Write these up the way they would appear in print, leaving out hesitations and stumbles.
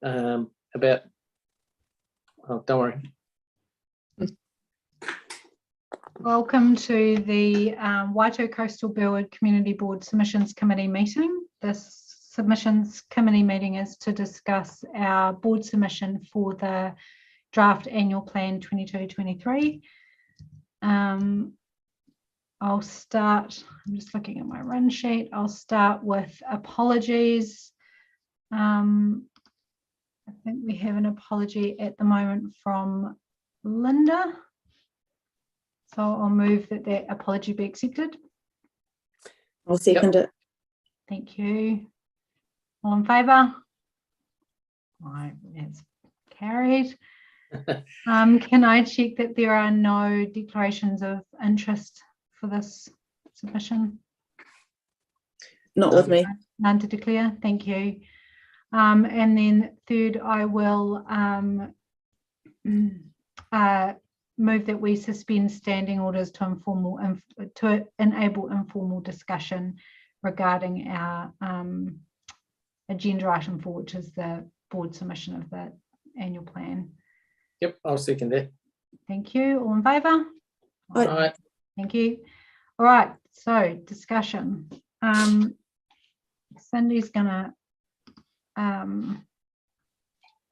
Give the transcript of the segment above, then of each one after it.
about, oh, don't worry. Welcome to the Waitai Coastal-Burwood Community Board Submissions Committee meeting. This submissions committee meeting is to discuss our board submission for the draft annual plan 22-23. I'll start, I'm just looking at my run sheet. I'll start with apologies. I think we have an apology at the moment from Linda. So I'll move that that apology be accepted. I'll second it. Thank you. All in favour? Right, that's carried. Can I check that there are no declarations of interest for this submission? Not with me. None to declare. Thank you. And then third, I will move that we suspend standing orders to enable informal discussion regarding our agenda item 4, which is the board submission of the annual plan. Yep, I'll second that. Thank you. All in favour? All right. Thank you. All right, so discussion. Cindy's gonna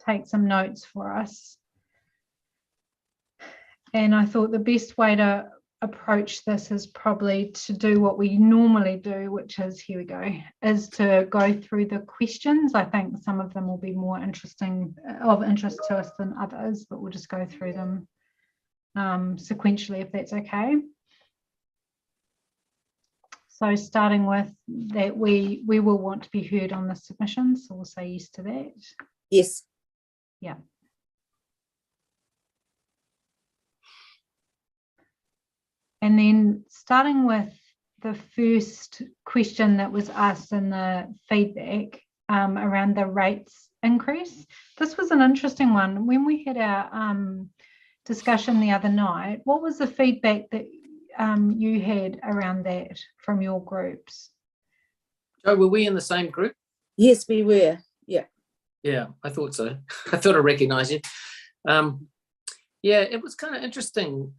take some notes for us. And I thought the best way to approach this is probably to do what we normally do, which is, here we go, is to go through the questions. I think some of them will be more interesting, of interest to us than others, but we'll just go through them sequentially, if that's okay. So starting with that, we will want to be heard on the submission, so we'll say yes to that. Yes. Yeah. And then starting with the first question that was asked in the feedback around the rates increase. This was an interesting one. When we had our discussion the other night, what was the feedback that you had around that from your groups? Joe, were we in the same group? Yes, we were. Yeah. Yeah, I thought so. I thought I recognised you. Yeah, it was kind of interesting.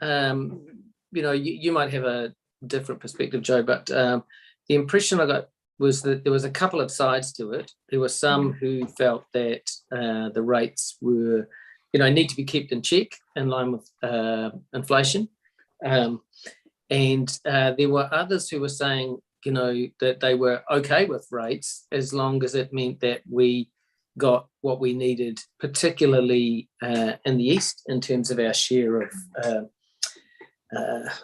You know, you might have a different perspective, Joe, but the impression I got was that there was a couple of sides to it. There were some who felt that the rates were, you know, need to be kept in check in line with inflation. And there were others who were saying, you know, that they were okay with rates as long as it meant that we got what we needed, particularly in the East, in terms of our share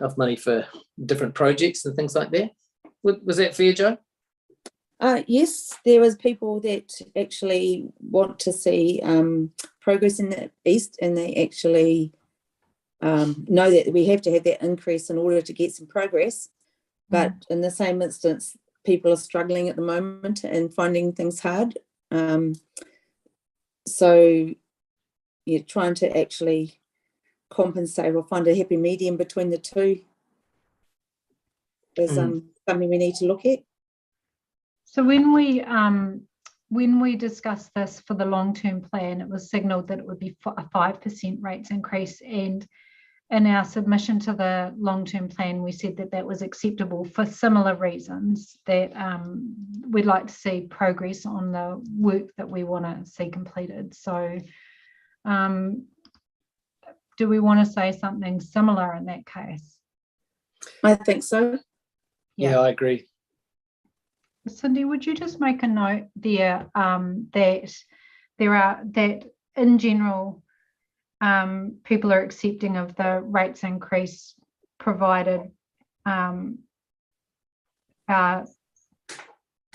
of money for different projects and things like that. Was that fair, Joe? Yes, there was people that actually want to see progress in the East, and they actually know that we have to have that increase in order to get some progress. But in the same instance, people are struggling at the moment and finding things hard. So you're trying to actually compensate or find a happy medium between the two is something we need to look at. So when we discussed this for the long-term plan, it was signalled that it would be a 5% rates increase, and in our submission to the long-term plan, we said that that was acceptable for similar reasons, that we'd like to see progress on the work that we want to see completed. So do we want to say something similar in that case? I think so. Yeah, I agree. Cindy, would you just make a note there that in general people are accepting of the rates increase provided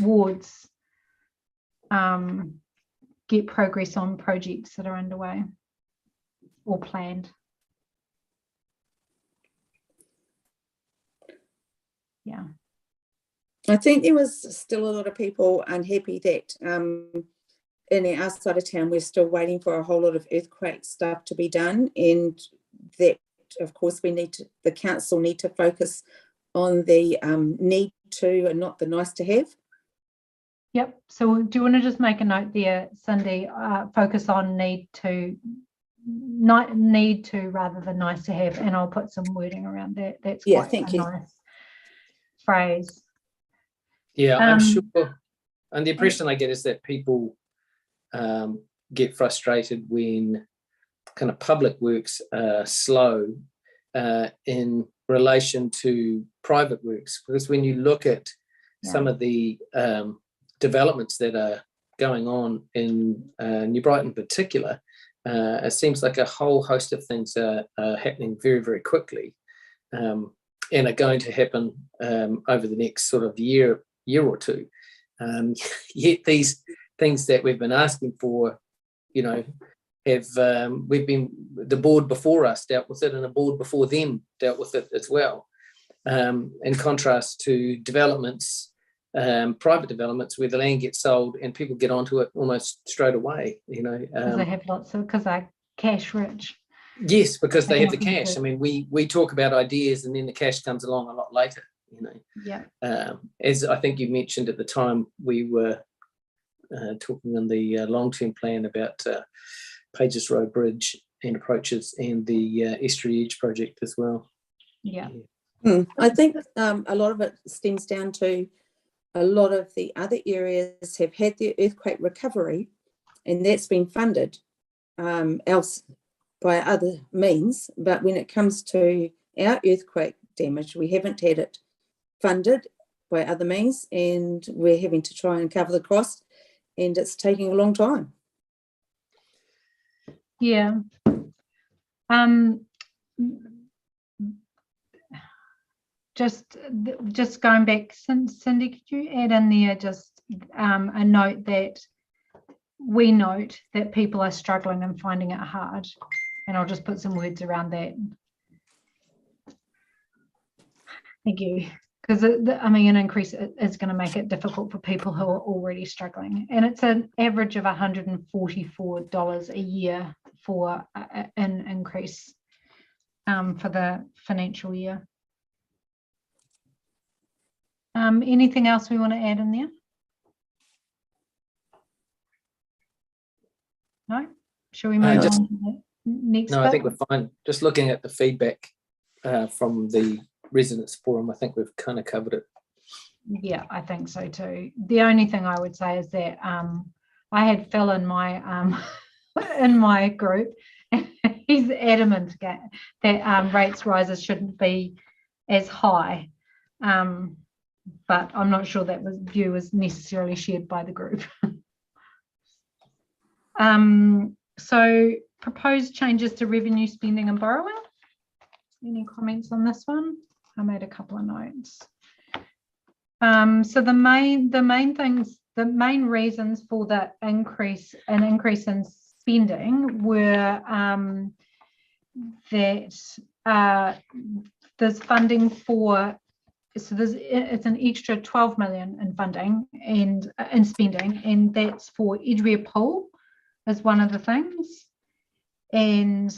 wards get progress on projects that are underway or planned? Yeah. I think there was still a lot of people unhappy that in our outside of town, we're still waiting for a whole lot of earthquake stuff to be done, and that, of course, the council need to focus on the need to and not the nice to have. Yep. So do you want to just make a note there, Cindy? Focus on need to rather than nice to have, and I'll put some wording around that. That's quite thank a you. nice phrase. Yeah, I'm sure. And the impression I get is that people get frustrated when kind of public works are slow in relation to private works, because when you look at some of the developments that are going on in New Brighton in particular, it seems like a whole host of things are happening very, very quickly, and are going to happen over the next sort of year or two. Yet these things that we've been asking for, have the board before us dealt with it, and a board before them dealt with it as well. In contrast to developments, private developments, where the land gets sold and people get onto it almost straight away. Because they have because they're cash rich. Yes, because they have the cash. I mean, we talk about ideas, and then the cash comes along a lot later. Yeah. As I think you mentioned at the time, we were talking on the long-term plan about Pages Road Bridge and approaches, and the Estuary Edge project as well. Yeah. I think a lot of it stems down to a lot of the other areas have had their earthquake recovery, and that's been funded else by other means. But when it comes to our earthquake damage, we haven't had it funded by other means, and we're having to try and cover the cost, and it's taking a long time. Yeah. Just going back, Cindy, could you add in there just a note that we note that people are struggling and finding it hard, and I'll just put some words around that. Thank you. Because an increase is going to make it difficult for people who are already struggling, and it's an average of $144 a year for an increase for the financial year. Anything else we want to add in there? No? Shall we move on to the next bit? I think we're fine. Just looking at the feedback from the residents forum, I think we've kind of covered it. Yeah, I think so too. The only thing I would say is that I had Phil in my in my group. He's adamant that rates rises shouldn't be as high, but I'm not sure that view was necessarily shared by the group. So proposed changes to revenue, spending and borrowing. Any comments on this one? I made a couple of notes. So the main reasons for the increase in spending were that there's funding for, so it's an extra 12 million in funding and in spending, and that's for Edgware Pool as one of the things, and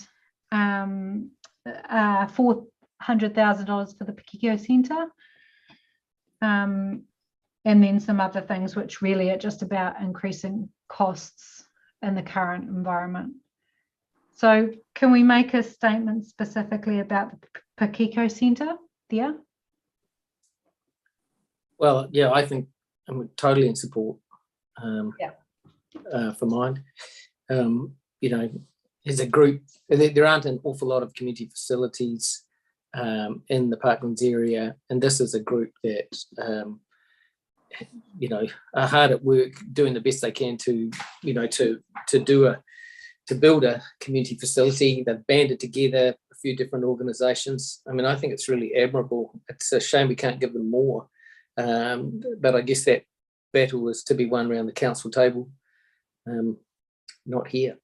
$400,000 for the Pakiko Centre, and then some other things which really are just about increasing costs in the current environment. So can we make a statement specifically about the Pakiko Centre there? Well, yeah, I think I'm totally in support for mine. As a group, there aren't an awful lot of community facilities in the Parklands area, and this is a group that are hard at work doing the best they can to build a community facility. They've banded together a few different organisations. I mean, I think it's really admirable. It's a shame we can't give them more, but I guess that battle is to be won around the council table, not here.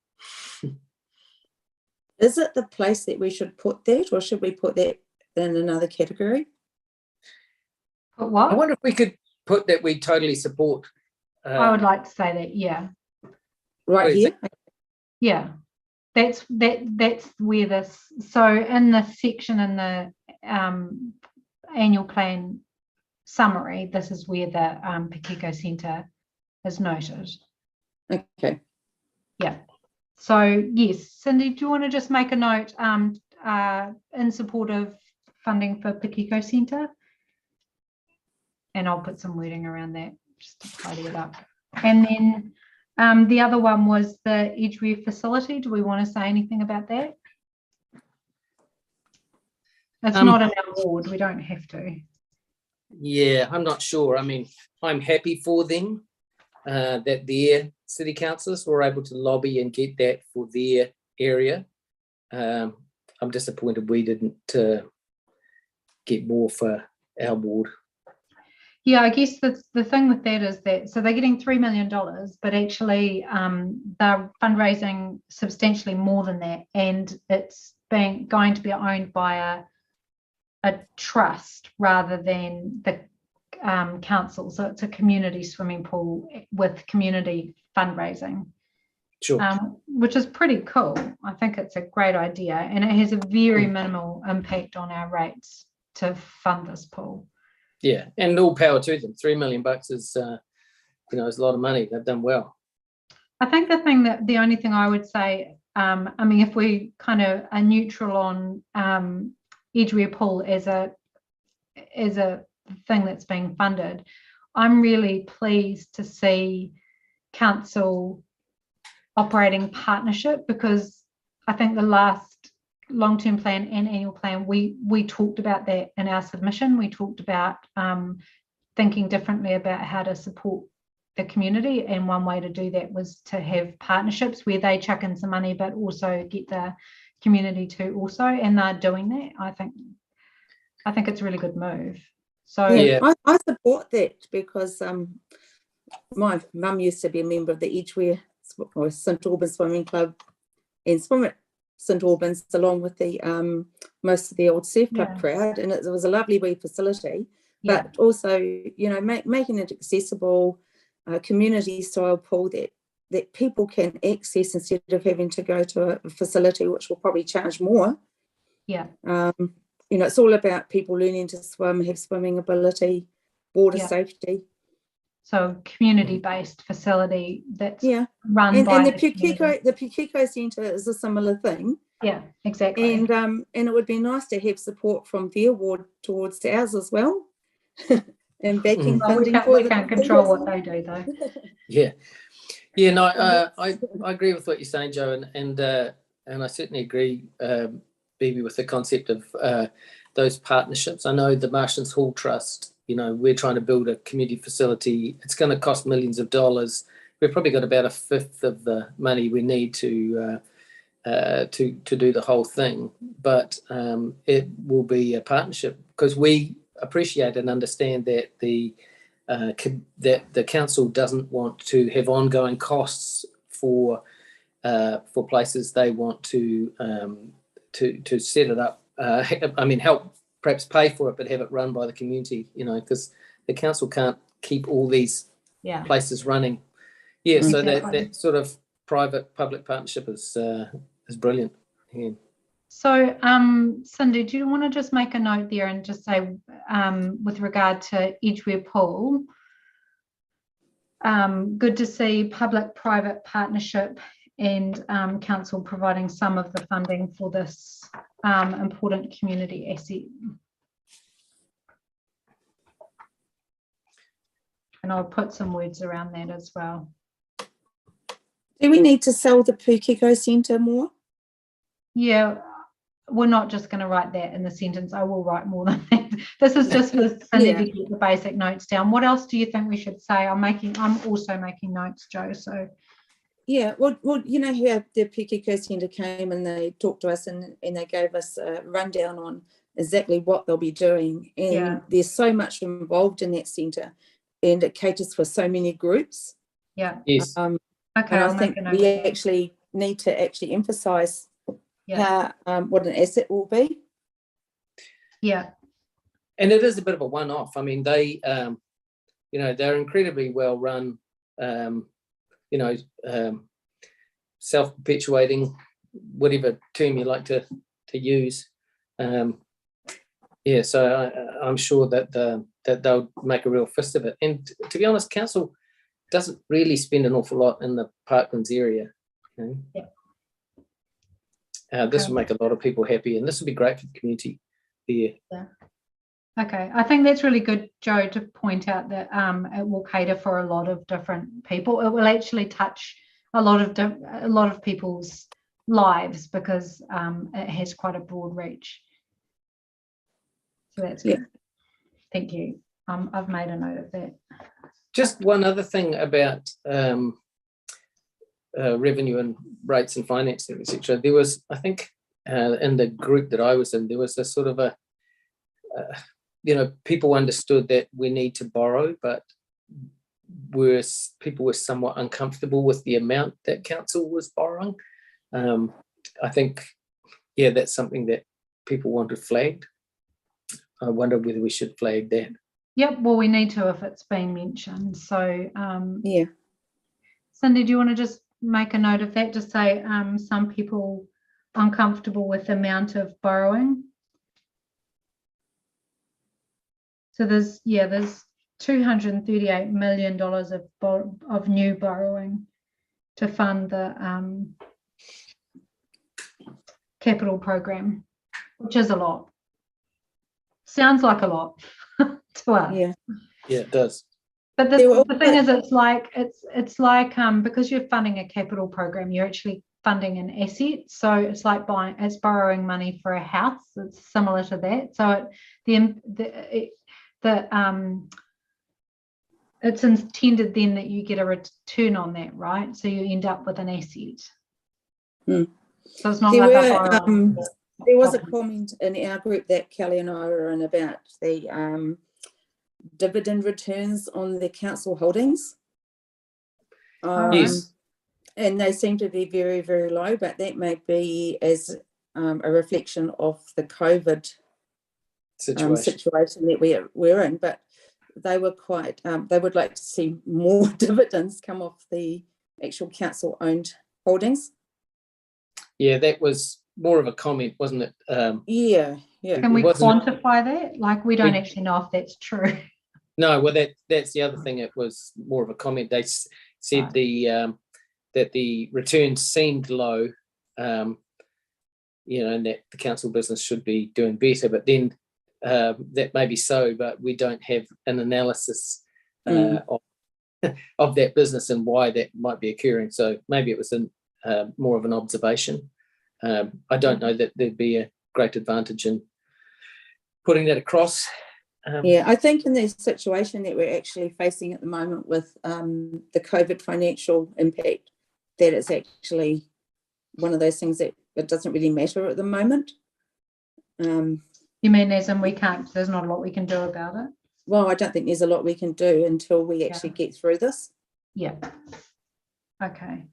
Is it the place that we should put that, or should we put that in another category? But what? I wonder if we could put that we totally support. I would like to say that, yeah. Right here? Yeah. That's where this, so in the section in the annual plan summary, this is where the Pakiko Centre as noted. Okay. Yeah. So yes, Cindy, do you want to just make a note in support of funding for Pakiko Centre? And I'll put some wording around that just to tidy it up. And then the other one was the Edgeware facility. Do we want to say anything about that? It's not an award. We don't have to. Yeah, I'm not sure. I mean, I'm happy for them that their city councillors were able to lobby and get that for their area. I'm disappointed we didn't get more for our ward. Yeah, I guess the thing with that is that, so they're getting $3 million, but actually they're fundraising substantially more than that, and it's going to be owned by a trust rather than the council. So it's a community swimming pool with community fundraising. Sure. Which is pretty cool. I think it's a great idea, and it has a very minimal impact on our rates to fund this pool. Yeah, and all power to them. $3 million is, is a lot of money. They've done well. I think the only thing I would say, I mean, if we kind of are neutral on Edgeware Pool as a thing that's being funded, I'm really pleased to see council operating partnership, because I think the last long-term plan and annual plan, we talked about that in our submission. We talked about thinking differently about how to support the community, and one way to do that was to have partnerships where they chuck in some money but also get the community to also, and they're doing that. I think it's a really good move. So yeah, I support that, because my mum used to be a member of the Edgeware or St Albans Swimming Club and swim at St Albans, along with the most of the old surf club crowd, and it was a lovely wee facility. But also, making it accessible, community style pool that people can access instead of having to go to a facility which will probably charge more. Yeah. It's all about people learning to swim, have swimming ability, water safety. So community-based facility that's run by and the Pakiko Centre is a similar thing. Yeah, exactly. And it would be nice to have support from their ward towards ours as well. And backing funding we can't control what they do though. Yeah. No, I agree with what you're saying, Joe, and I certainly agree, Bibi, with the concept of those partnerships. I know the Martians Hall Trust. We're trying to build a community facility. It's going to cost millions of dollars. We've probably got about a fifth of the money we need to do the whole thing, but it will be a partnership, because we appreciate and understand that the council doesn't want to have ongoing costs for places. They want to set it up. Help perhaps pay for it, but have it run by the community. Because the council can't keep all these places running. Yeah, so that sort of private-public partnership is brilliant. Yeah. So, Cindy, do you want to just make a note there and just say, with regard to Edgeware Pool, good to see public-private partnership and council providing some of the funding for this important community asset. And I'll put some words around that as well. Do we need to sell the Pakiko Centre more? Yeah, we're not just going to write that in the sentence. I will write more than that. This is just for Cindy to get the basic notes down. What else do you think we should say? I'm also making notes, Joe. So yeah, well, how the Pakiko Centre came and they talked to us and they gave us a rundown on exactly what they'll be doing. And there's so much involved in that centre, and it caters for so many groups. Yeah. Yes. Okay. And I think we actually need to emphasise how what an asset will be. Yeah. And it is a bit of a one-off. I mean, they, they're incredibly well run. Self-perpetuating, whatever term you like to use. So I'm sure that they'll make a real fist of it. And to be honest, council doesn't really spend an awful lot in the Parklands area. Yeah. This Okay. would make a lot of people happy, and this would be great for the community there. Yeah. Okay, I think that's really good, Joe, to point out that it will cater for a lot of different people. It will actually touch a lot of people's lives because it has quite a broad reach. So that's good. Thank you. I've made a note of that. Just one other thing about revenue and rates and financing, etc. There was, I think, in the group that I was in, there was a sort of a, people understood that we need to borrow, but people were somewhat uncomfortable with the amount that council was borrowing. I think, that's something that people wanted flagged. I wonder whether we should flag that. Yep, well, we need to if it's being mentioned. So, Yeah. Cindy, do you want to just make a note of that? Just say some people uncomfortable with the amount of borrowing. So there's $238 million of new borrowing to fund the capital program, which is a lot. Sounds like a lot to us. Yeah. Yeah, it does. But the thing is, it's like because you're funding a capital program, you're actually funding an asset. So it's like borrowing money for a house. It's similar to that. So it's intended then that you get a return on that, right? So you end up with an asset. So it's not there was a comment in our group that Kelly and I were in about the dividend returns on the council holdings. Yes. And they seem to be very, very low, but that may be as a reflection of the COVID situation that we're in. But they were quite, they would like to see more dividends come off the actual council-owned holdings. Yeah, that was more of a comment, wasn't it? Yeah. Can we quantify that? Like, we don't actually know if that's true. No, well, that's the other thing. It was more of a comment. They said that the returns seemed low, and that the council business should be doing better. But then that may be so, but we don't have an analysis of that business and why that might be occurring. So maybe it was more of an observation. I don't know that there'd be a great advantage in putting that across. I think in the situation that we're actually facing at the moment with the COVID financial impact, that it's actually one of those things that it doesn't really matter at the moment. You mean as in there's not a lot we can do about it? Well, I don't think there's a lot we can do until we actually get through this. Yeah. Okay.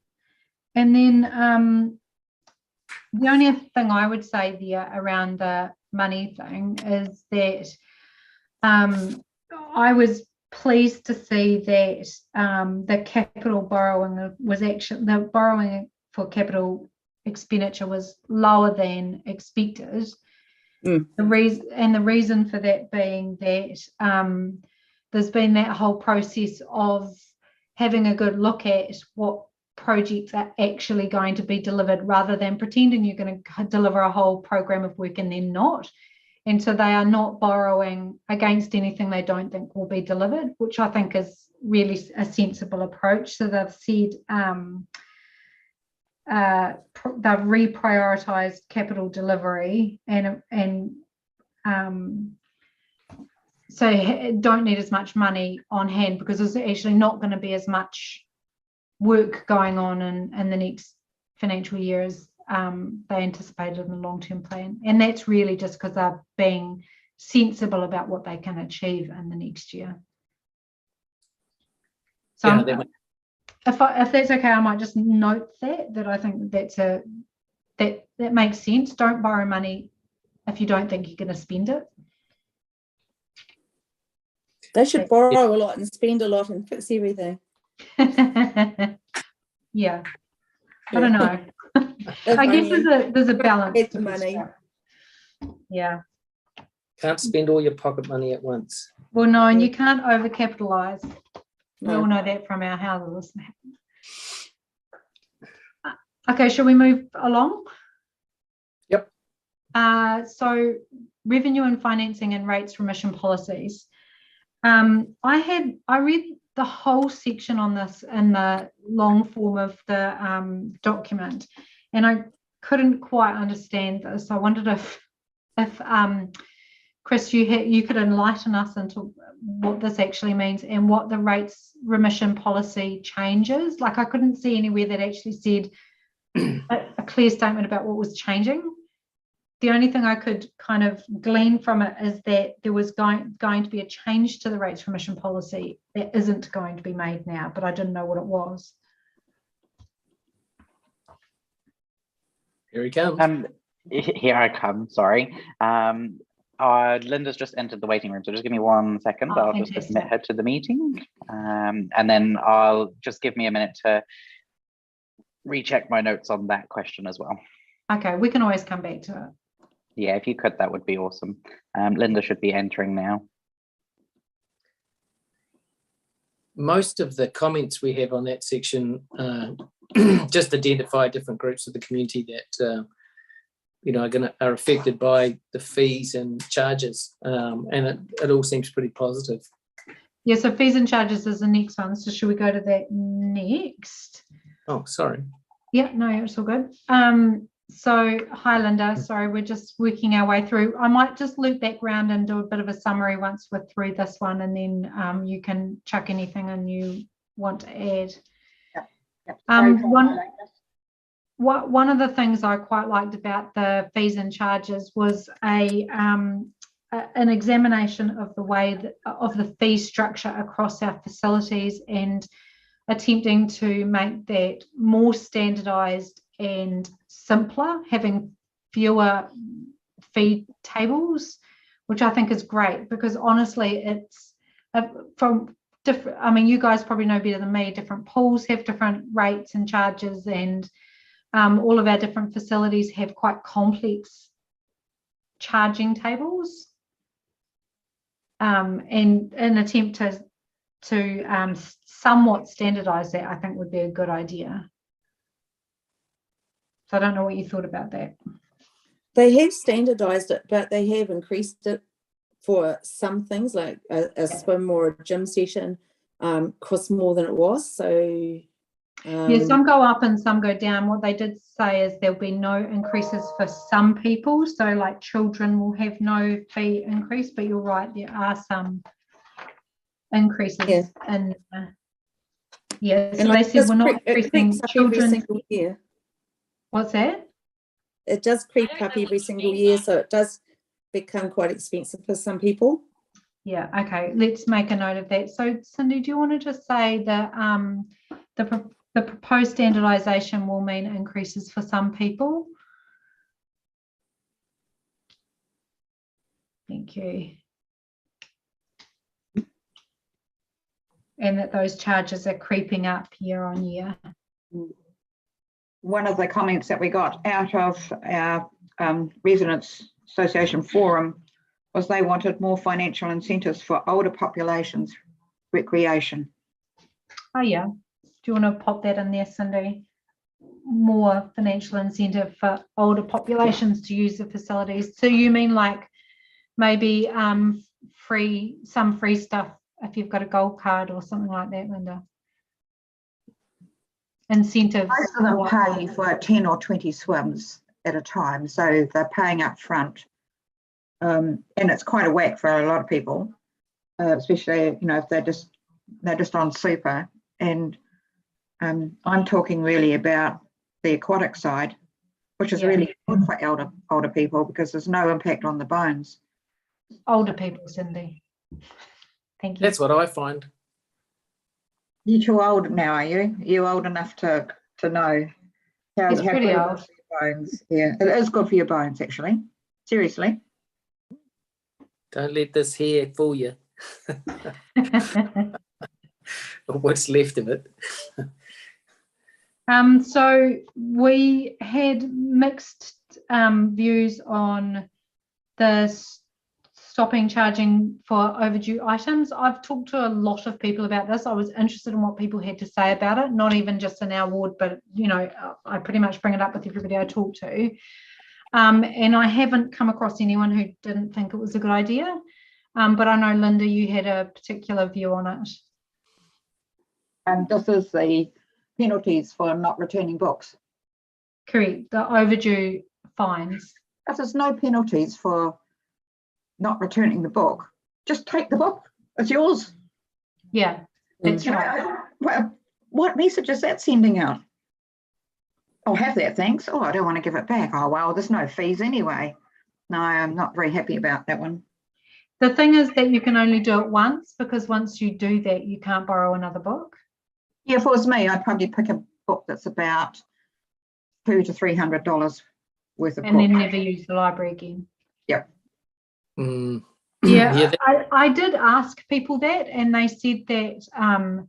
And then the only thing I would say there around the money thing is that I was pleased to see that the capital borrowing the borrowing for capital expenditure was lower than expected. The reason for that being that there's been that whole process of having a good look at what projects are actually going to be delivered rather than pretending you're going to deliver a whole program of work and then not. And so they are not borrowing against anything they don't think will be delivered, which I think is really a sensible approach. So they've said they've reprioritized capital delivery and so don't need as much money on hand because there's actually not going to be as much work going on in the next financial year as they anticipated in the long-term plan. And that's really just because they're being sensible about what they can achieve in the next year. So if that's okay, I might just note that I think that makes sense. Don't borrow money if you don't think you're going to spend it. They should borrow a lot and spend a lot and fix everything. Yeah. I don't know. I guess there's a balance. It's money. Yeah. Can't spend all your pocket money at once. Well, no, and you can't overcapitalize. We all know that from our houses. Okay, shall we move along? Yep. So revenue and financing and rates remission policies. I read the whole section on this in the long form of the document, and I couldn't quite understand this. I wondered if Chris, you could enlighten us into what this actually means and what the rates remission policy changes. Like, I couldn't see anywhere that actually said a clear statement about what was changing. The only thing I could kind of glean from it is that there was going to be a change to the rates remission policy that isn't going to be made now, but I didn't know what it was. Here he comes. Here I come, sorry. Linda's just entered the waiting room, so just give me 1 second. I'll just admit her to the meeting. And then just give me a minute to recheck my notes on that question as well. Okay, we can always come back to it. Yeah, if you could, that would be awesome. Linda should be entering now. Most of the comments we have on that section just identify different groups of the community that are affected by the fees and charges, and it all seems pretty positive. Yeah, so fees and charges is the next one. So should we go to that next? Oh, sorry. Yeah, no, it's all good. So hi, Linda. Sorry, we're just working our way through. I might just loop back round and do a bit of a summary once we're through this one, and then you can chuck anything in you want to add. Yep. One of the things I quite liked about the fees and charges was an examination of the way of the fee structure across our facilities and attempting to make that more standardised and simpler, having fewer fee tables, which I think is great, because honestly it's from different, I mean, you guys probably know better than me, different pools have different rates and charges, and all of our different facilities have quite complex charging tables, and an attempt to somewhat standardise that, I think, would be a good idea. So I don't know what you thought about that. They have standardised it, but they have increased it for some things, like a swim or a gym session costs more than it was. So yeah, some go up and some go down. What they did say is there'll be no increases for some people. So like children will have no fee increase, but you're right, there are some increases. Yeah. In yeah, so and they said we're not increasing children. every single year. What's that? It does creep up every single year, so it does become quite expensive for some people. Yeah, okay, let's make a note of that. So Cindy, do you want to just say that the proposed standardisation will mean increases for some people? Thank you. And that those charges are creeping up year on year. One of the comments that we got out of our Residents Association forum was they wanted more financial incentives for older populations recreation. Oh yeah, do you want to pop that in there, Cindy? More financial incentive for older populations to use the facilities. So you mean like maybe some free stuff if you've got a gold card or something like that, Linda? Incentives. Most of them pay for 10 or 20 swims at a time, so they're paying up front, and it's quite a whack for a lot of people, especially if they're just on super. And I'm talking really about the aquatic side, which is really good for older people because there's no impact on the bones. Older people, Cindy. Thank you. That's what I find. You're too old now, are you? You're old enough to know how It's pretty good old. it is for your bones. Yeah, it is good for your bones, actually. Seriously. Don't let this hair fool you. Or what's left of it. So we had mixed views on the stopping charging for overdue items. I've talked to a lot of people about this. I was interested in what people had to say about it, not even just in our ward, but I pretty much bring it up with everybody I talk to. And I haven't come across anyone who didn't think it was a good idea. But I know, Linda, you had a particular view on it. And this is the penalties for not returning books. Correct, the overdue fines. If there's no penalties for not returning the book, just take the book. It's yours. Yeah, that's right. Well, what message is that sending out? I'll have that, thanks. Oh, I don't want to give it back. Oh, well, there's no fees anyway. No, I'm not very happy about that one. The thing is that you can only do it once, because once you do that, you can't borrow another book. Yeah, if it was me, I'd probably pick a book that's about $200 to $300 worth of and book. then never use the library again. Yep. Yeah, I did ask people that, and they said that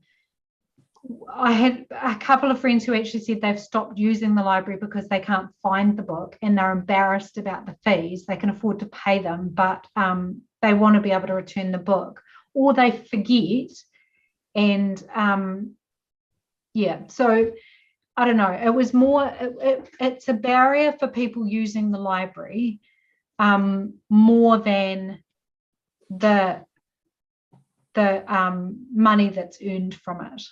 I had a couple of friends who actually said they've stopped using the library because they can't find the book and they're embarrassed about the fees. They can afford to pay them, but they want to be able to return the book, or they forget. And yeah, so I don't know. It was more, it's a barrier for people using the library more than the money that's earned from it.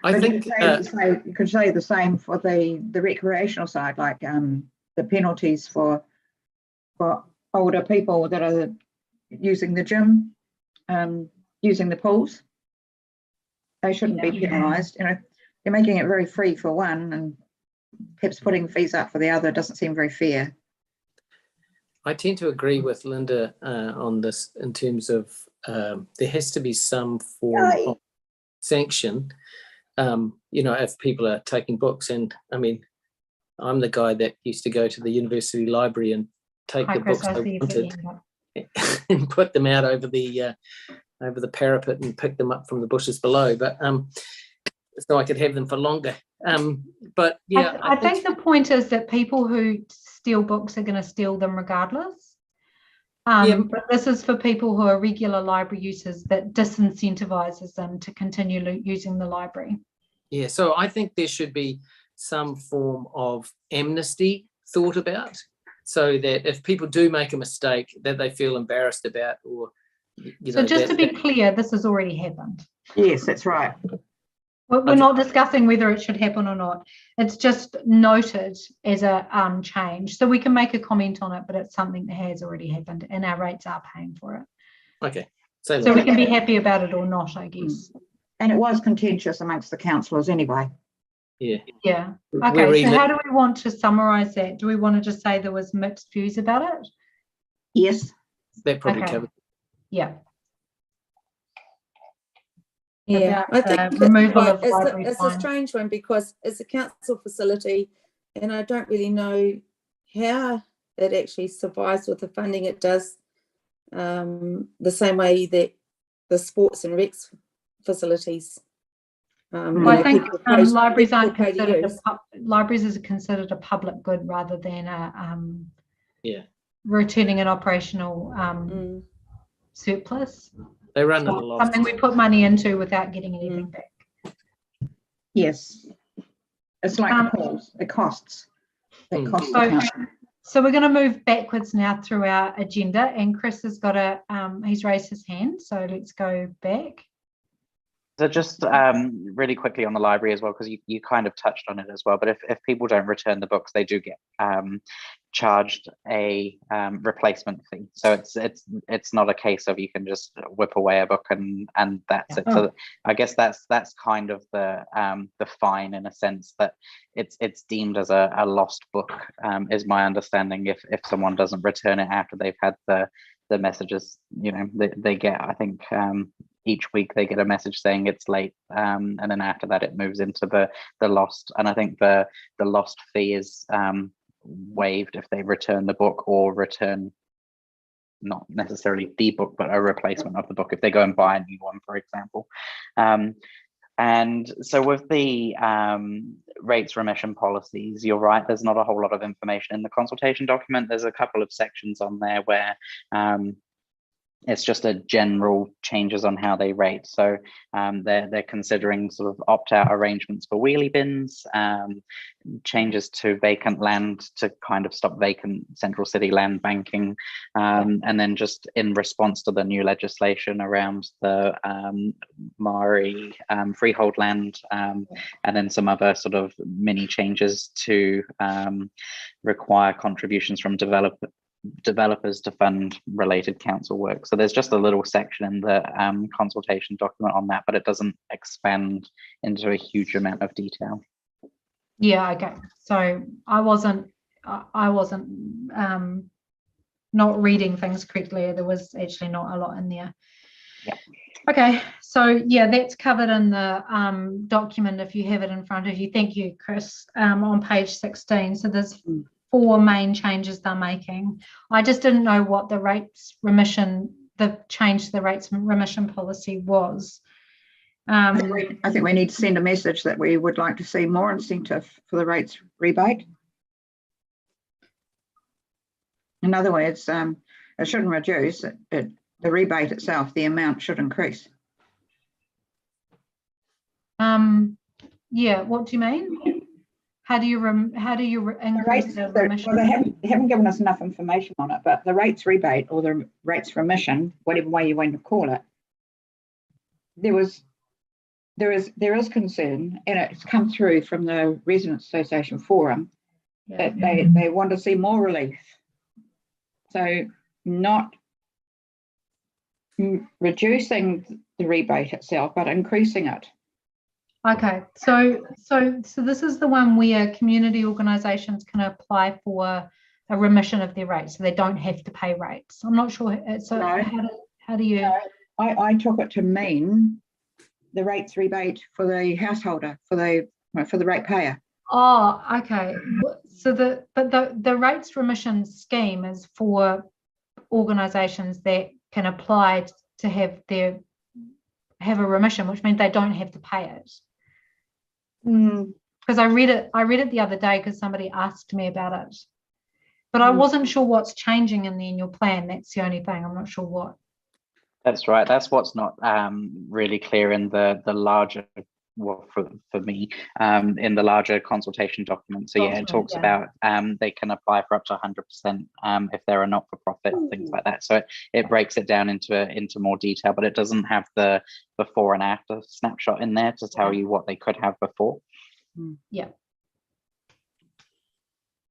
I think you could say the same for the recreational side, like the penalties for older people that are using the gym, using the pools. They shouldn't be penalised. You know, they're making it very free for one, and perhaps putting fees up for the other doesn't seem very fair. I tend to agree with Linda on this in terms of there has to be some form of sanction, if people are taking books. And I mean, I'm the guy that used to go to the university library and take the books I wanted and put them out over the parapet and pick them up from the bushes below, but so I could have them for longer. But yeah, I think the point is that people who steal books are going to steal them regardless. But this is for people who are regular library users, that disincentivizes them to continue using the library. Yeah, so I think there should be some form of amnesty thought about, so that if people do make a mistake that they feel embarrassed about, or so just to be clear, this has already happened. Yes, that's right. We're not discussing whether it should happen or not. It's just noted as a change. So we can make a comment on it, but it's something that has already happened and our rates are paying for it. Okay. So we can be happy about it or not, I guess. And it was contentious amongst the councillors anyway. Yeah. Yeah. Okay, so how do we want to summarise that? Do we want to just say there was mixed views about it? Yes. That probably covers. Yeah. Yeah, I think it's a strange one, because it's a council facility and I don't really know how it actually survives with the funding it does, the same way that the sports and recs facilities. I think libraries aren't considered libraries is considered a public good rather than a returning an operational surplus. They run a lot. Something we put money into without getting anything back. Yes. It's like the pools. It costs. It costs. So we're going to move backwards now through our agenda, and Chris has got he's raised his hand. So let's go back. So just really quickly on the library as well, because you kind of touched on it as well, but if people don't return the books, they do get charged a replacement fee. So it's not a case of you can just whip away a book and that's it. So I guess that's kind of the fine, in a sense, that it's deemed as a lost book, is my understanding, if someone doesn't return it after they've had the messages. They get, I think, each week they get a message saying it's late, and then after that it moves into the lost. And I think the lost fee is waived if they return the book, or return not necessarily the book but a replacement of the book if they go and buy a new one, for example. And so with the rates remission policies, you're right, there's not a whole lot of information in the consultation document. There's a couple of sections on there where it's just a general changes on how they rate. So they're considering sort of opt-out arrangements for wheelie bins, changes to vacant land to kind of stop vacant central city land banking, and then just in response to the new legislation around the Maori freehold land, and then some other sort of mini changes to require contributions from developers to fund related council work. So there's just a little section in the consultation document on that, but it doesn't expand into a huge amount of detail. Yeah, okay. So I wasn't not reading things correctly. There was actually not a lot in there. Yeah. Okay, so yeah, that's covered in the document if you have it in front of you. Thank you, Chris. On page 16. So there's 4 main changes they're making. I just didn't know what the rates remission, the change to the rates remission policy was. I think we need to send a message that we would like to see more incentive for the rates rebate. In other words, it shouldn't reduce, the rebate itself, the amount should increase. Yeah, what do you mean? How do you increase the remission? Well, they haven't given us enough information on it, but the rates rebate or the rates remission, whatever way you want to call it, there is concern, and it's come through from the Residents Association Forum, that they want to see more relief. So not reducing the rebate itself, but increasing it. Okay, so this is the one where community organisations can apply for a remission of their rates, so they don't have to pay rates. I'm not sure. So No. how do you? No, I took it to mean the rates rebate for the householder, for the ratepayer. Oh, okay. So the rates remission scheme is for organisations that can apply to have a remission, which means they don't have to pay it. Because I read it the other day because somebody asked me about it, but I wasn't sure what's changing in the annual plan. That's the only thing. I'm not sure what. That's right. That's what's not really clear in the larger, well, for me, in the larger consultation document. So yeah, it talks about they can apply for up to 100% if they're a not-for-profit, things like that. So it breaks it down into more detail, but it doesn't have the before and after snapshot in there to tell you what they could have before. Yeah.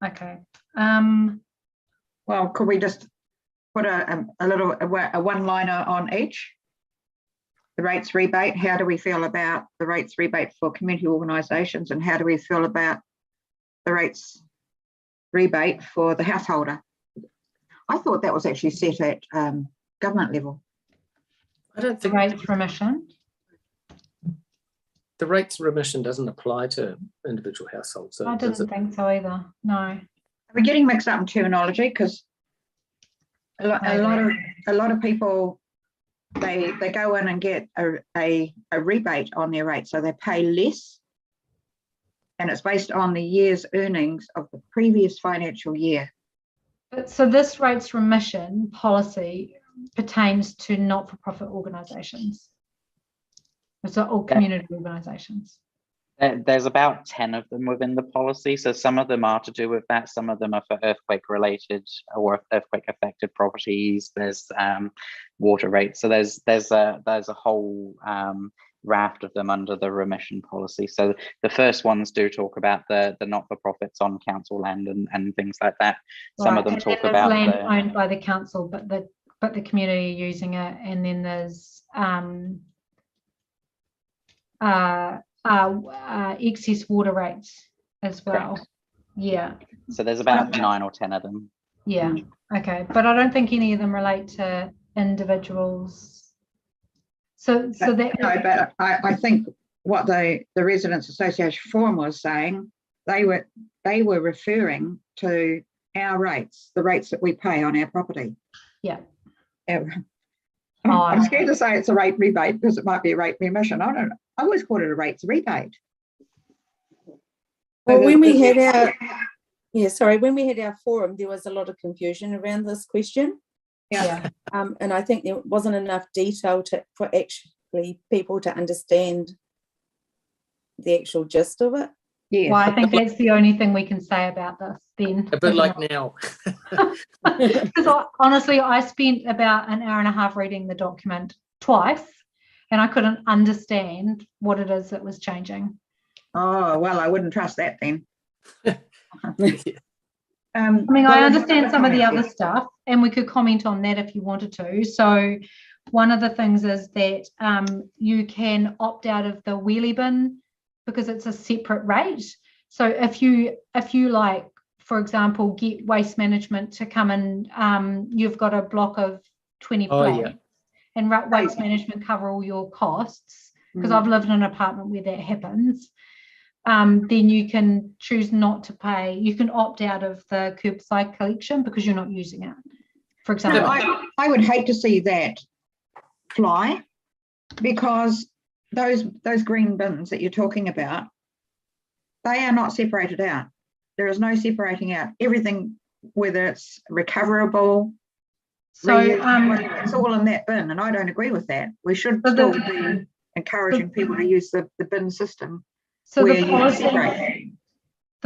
Okay. Well, could we just put a one-liner on each? The rates rebate, how do we feel about the rates rebate for community organisations, and how do we feel about the rates rebate for the householder? I thought that was actually set at government level. I don't think rates remission. The rates remission doesn't apply to individual households. So I didn't think so either. No. We're getting mixed up in terminology because a lot of people they go in and get a rebate on their rate, so they pay less, and it's based on the year's earnings of the previous financial year. So this rates remission policy pertains to not-for-profit organisations. So all community organisations. There's about 10 of them within the policy. So some of them are to do with that. Some of them are for earthquake related or earthquake affected properties. There's water rates. So there's a whole raft of them under the remission policy. So the first ones do talk about the not-for-profits on council land and things like that. Some of them talk about land owned by the council, but the community are using it, and then there's excess water rates as well. Correct. Yeah. So there's about 9 or 10 of them. Yeah. Okay. But I don't think any of them relate to individuals. So that. No, but I think what the Residents Association Forum was saying, they were referring to our rates, the rates that we pay on our property. Yeah. I'm scared to say it's a rate rebate because it might be a rate remission. I don't know. always called it a rates rebate. Well, when we had our, when we had our forum, there was a lot of confusion around this question. Yeah. And I think there wasn't enough detail for actually people to understand the actual gist of it. Yes. Well, I think that's the only thing we can say about this then. A bit like now. Because honestly, I spent about an hour and a half reading the document twice, and I couldn't understand what it is that was changing. Oh, well, I wouldn't trust that then. I mean, I understand some of the other stuff, and we could comment on that if you wanted to. So one of the things is that you can opt out of the wheelie bin because it's a separate rate. So if you like, for example, get waste management to come and you've got a block of 20 flats and waste management cover all your costs, because I've lived in an apartment where that happens, then you can choose not to pay. You can opt out of the curbside collection because you're not using it, for example. No, I would hate to see that fly, because those green bins that you're talking about, they are not separated out. There is no separating out everything, whether it's recoverable, so it's all in that bin, and I don't agree with that. We should still be encouraging people to use the bin system. So the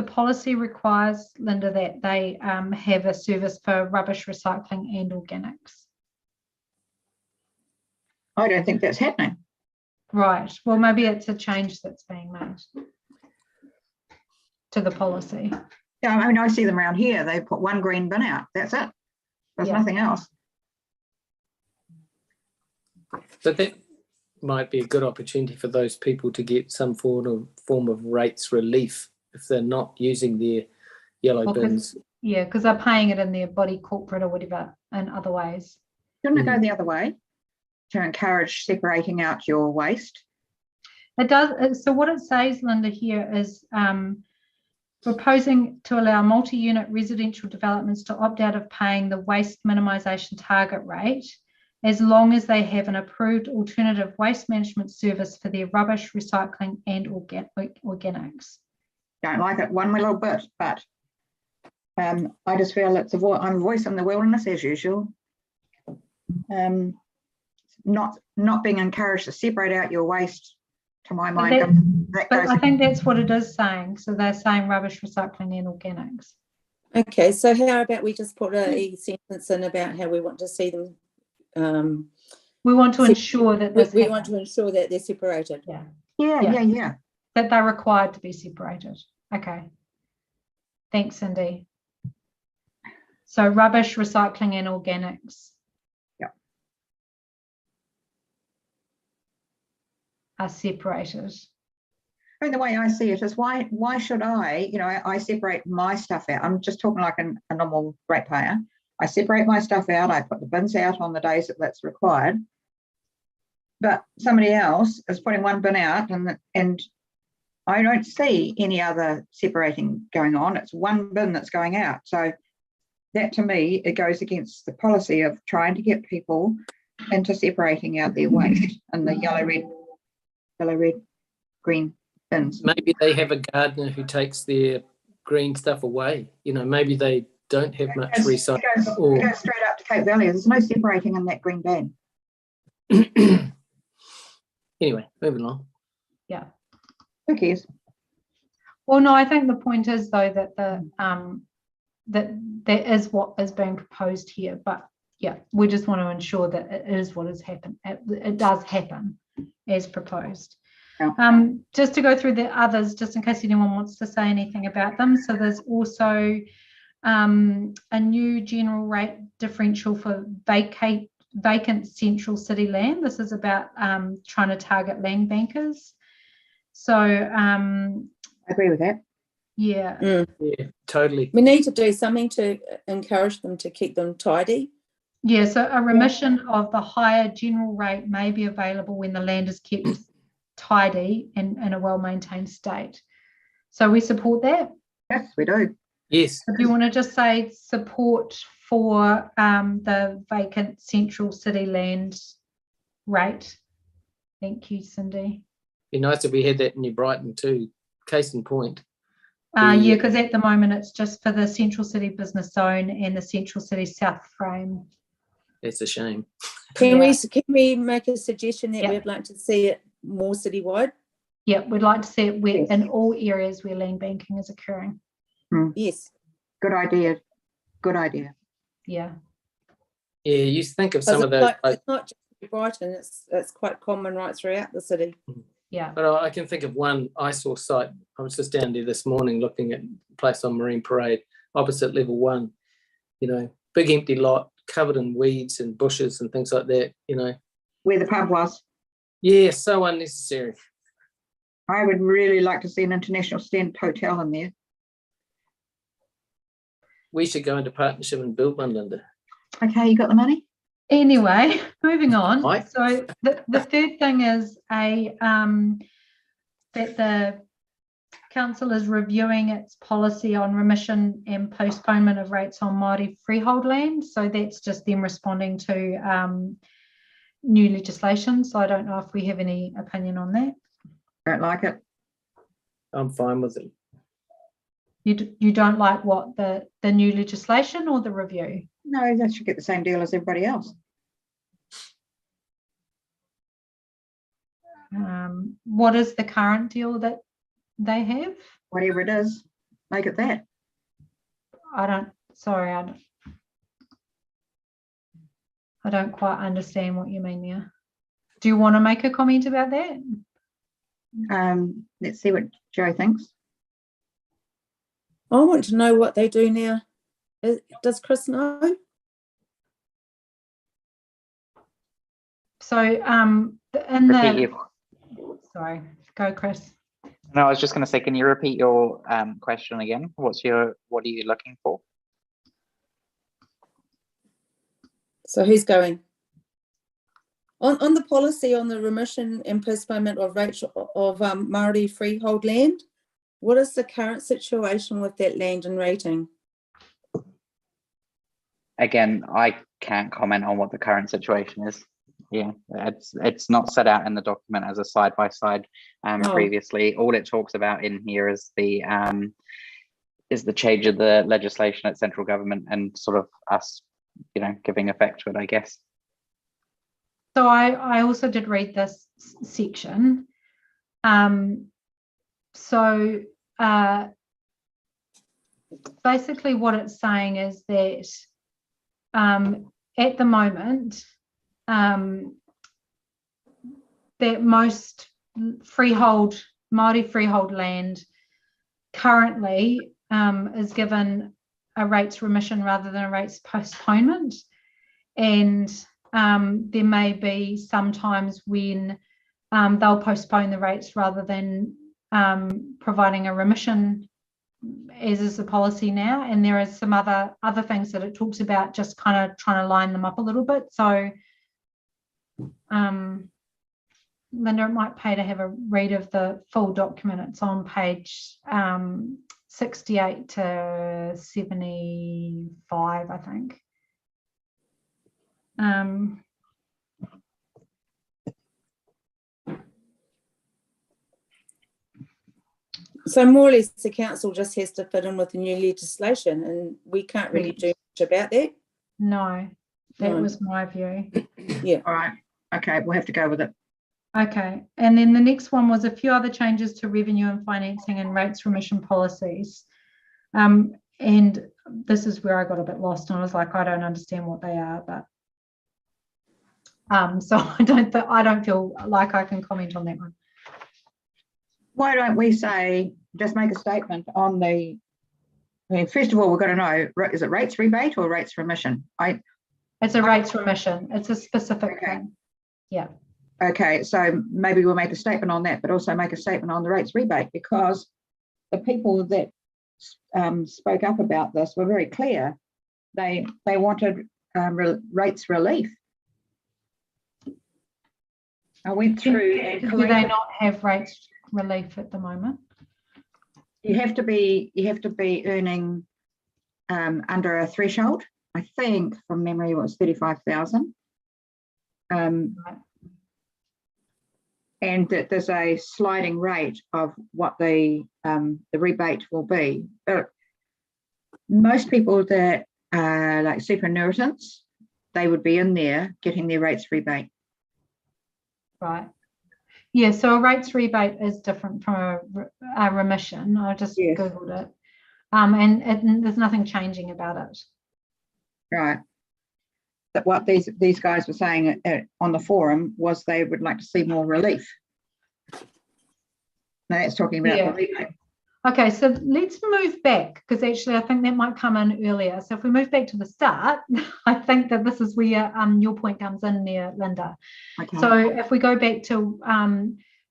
policy requires, Linda, that they have a service for rubbish recycling and organics. I don't think that's happening. Right. Well, maybe it's a change that's being made to the policy. Yeah, I mean, I see them around here. They put one green bin out. That's it. There's nothing else. So that might be a good opportunity for those people to get some form of rates relief if they're not using their yellow bins. Yeah, because they're paying it in their body corporate or whatever in other ways. Shouldn't it go the other way to encourage separating out your waste? It does. So what it says, Linda, here is proposing to allow multi-unit residential developments to opt out of paying the waste minimisation target rate as long as they have an approved alternative waste management service for their rubbish, recycling and organics. Don't like it one little bit, but I just feel it's I'm a voice in the wilderness as usual. Not being encouraged to separate out your waste, to my mind. But I think that's what it is saying. So they're saying rubbish, recycling and organics. Okay, so how about we just put a sentence in about how we want to see them. We want to ensure that we want to ensure that they're separated. Yeah. That they're required to be separated. Okay. Thanks, Cindy. So rubbish, recycling and organics. Are separated. I mean, the way I see it is why should I separate my stuff out. I'm just talking like a normal ratepayer. I separate my stuff out. I put the bins out on the days that that's required. But somebody else is putting one bin out and I don't see any other separating going on. It's one bin that's going out. So that to me, it goes against the policy of trying to get people into separating out their waste and the yellow, red, green bins. Maybe they have a gardener who takes their green stuff away. Maybe they don't have much recycling. It goes straight up to Cape Valley. There's no separating in that green bin. Anyway, moving on. Yeah. Who cares? Well, no, I think the point is though that that is what is being proposed here. But yeah, we just want to ensure that it is what has happened. It does happen as proposed. Yeah. Just to go through the others, just in case anyone wants to say anything about them. So there's also a new general rate differential for vacant central city land. This is about trying to target land bankers. So I agree with that. Yeah. Yeah, totally. We need to do something to encourage them to keep them tidy. Yeah, so a remission of the higher general rate may be available when the land is kept tidy and in a well-maintained state. So we support that? Yes, we do. Yes. So do you want to just say support for the vacant central city land rate? Thank you, Cindy. Be nice if we had that in New Brighton too. Case in point. Yeah, because at the moment it's just for the Central City Business Zone and the Central City South Frame. That's a shame. Can Yeah. we make a suggestion that Yeah. we'd like to see it more citywide? Yeah, we'd like to see it where, Yes. in all areas where land banking is occurring. Yes. Good idea. Good idea. Yeah. Yeah, you think of 'Cause some of those. it's not just Brighton, it's quite common right throughout the city. Yeah. But I can think of one eyesore site. I was just down there this morning looking at a place on Marine Parade, opposite level 1. You know, big empty lot, covered in weeds and bushes and things like that. You know, Where the pub was. yeah, so unnecessary. I would really like to see an international stand hotel in there. We should go into partnership and build one, Linda. Okay, you got the money? Anyway, moving on. Right. So the third thing is that the council is reviewing its policy on remission and postponement of rates on Māori freehold land. So that's just them responding to new legislation. So I don't know if we have any opinion on that. Don't like it. I'm fine with it. You don't like what, the new legislation or the review? No, they should get the same deal as everybody else. What is the current deal that they have? Whatever it is, make it that. I don't quite understand what you mean there. Do you want to make a comment about that? Let's see what Joe thinks. I want to know what they do now. Does Chris know? So sorry, go Chris. No, I was just going to say, can you repeat your question again? What are you looking for? So who's going? On the policy on the remission and postponement of rates of Māori freehold land, what is the current situation with that land and rating? Again, I can't comment on what the current situation is. Yeah, it's not set out in the document as a side-by-side previously. All it talks about in here is the change of the legislation at central government and sort of us, you know, giving effect to it, I guess. So I also did read this section. So basically what it's saying is that at the moment that most Māori freehold land currently is given a rates remission rather than a rates postponement, and there may be sometimes when they'll postpone the rates rather than providing a remission, as is the policy now. And there are some other things that it talks about, just kind of trying to line them up a little bit. So Linda, it might pay to have a read of the full document. It's on page 68 to 75, I think. So more or less the council just has to fit in with the new legislation, and we can't really do much about that. No, that No. was my view. Yeah. All right. Okay, we'll have to go with it. Okay, and then the next one was a few other changes to revenue and financing and rates remission policies. And this is where I got a bit lost, and I was like, I don't understand what they are, but so I don't feel like I can comment on that one. Why don't we say, just make a statement on the, I mean, first of all, we've got to know, is it rates rebate or rates remission? It's a rates remission. It's a specific thing. Yeah. Okay, so maybe we'll make a statement on that, but also make a statement on the rates rebate, because the people that spoke up about this were very clear. They wanted rates relief. I went through and do they not have rates relief at the moment? You have to be earning under a threshold. I think from memory it was 35,000. Right. and that there's a sliding rate of what the rebate will be. But most people that are like superannuitants, they would be in there getting their rates rebate. Right. Yeah, so a rates rebate is different from a remission. I just Googled it. And there's nothing changing about it. Right. That what these guys were saying on the forum was they would like to see more relief. Now that's talking about the rebate. Okay, so let's move back, because actually I think that might come in earlier. So if we move back to the start, I think that this is where your point comes in there, Linda. Okay. So if we go back to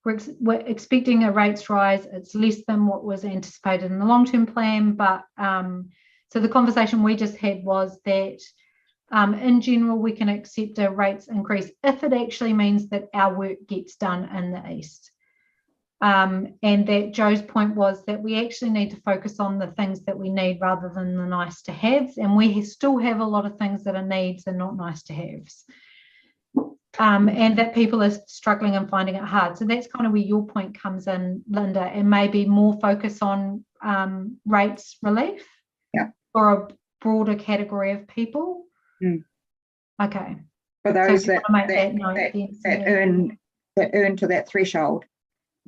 we're expecting a rates rise, it's less than what was anticipated in the long-term plan, but so the conversation we just had was that in general we can accept a rates increase if it actually means that our work gets done in the east. And that Joe's point was that we actually need to focus on the things that we need rather than the nice to haves, and we still have a lot of things that are needs and not nice to haves, and that people are struggling and finding it hard. So that's kind of where your point comes in, Linda, and maybe more focus on rates relief for a broader category of people. Okay, for those so that earn to that threshold.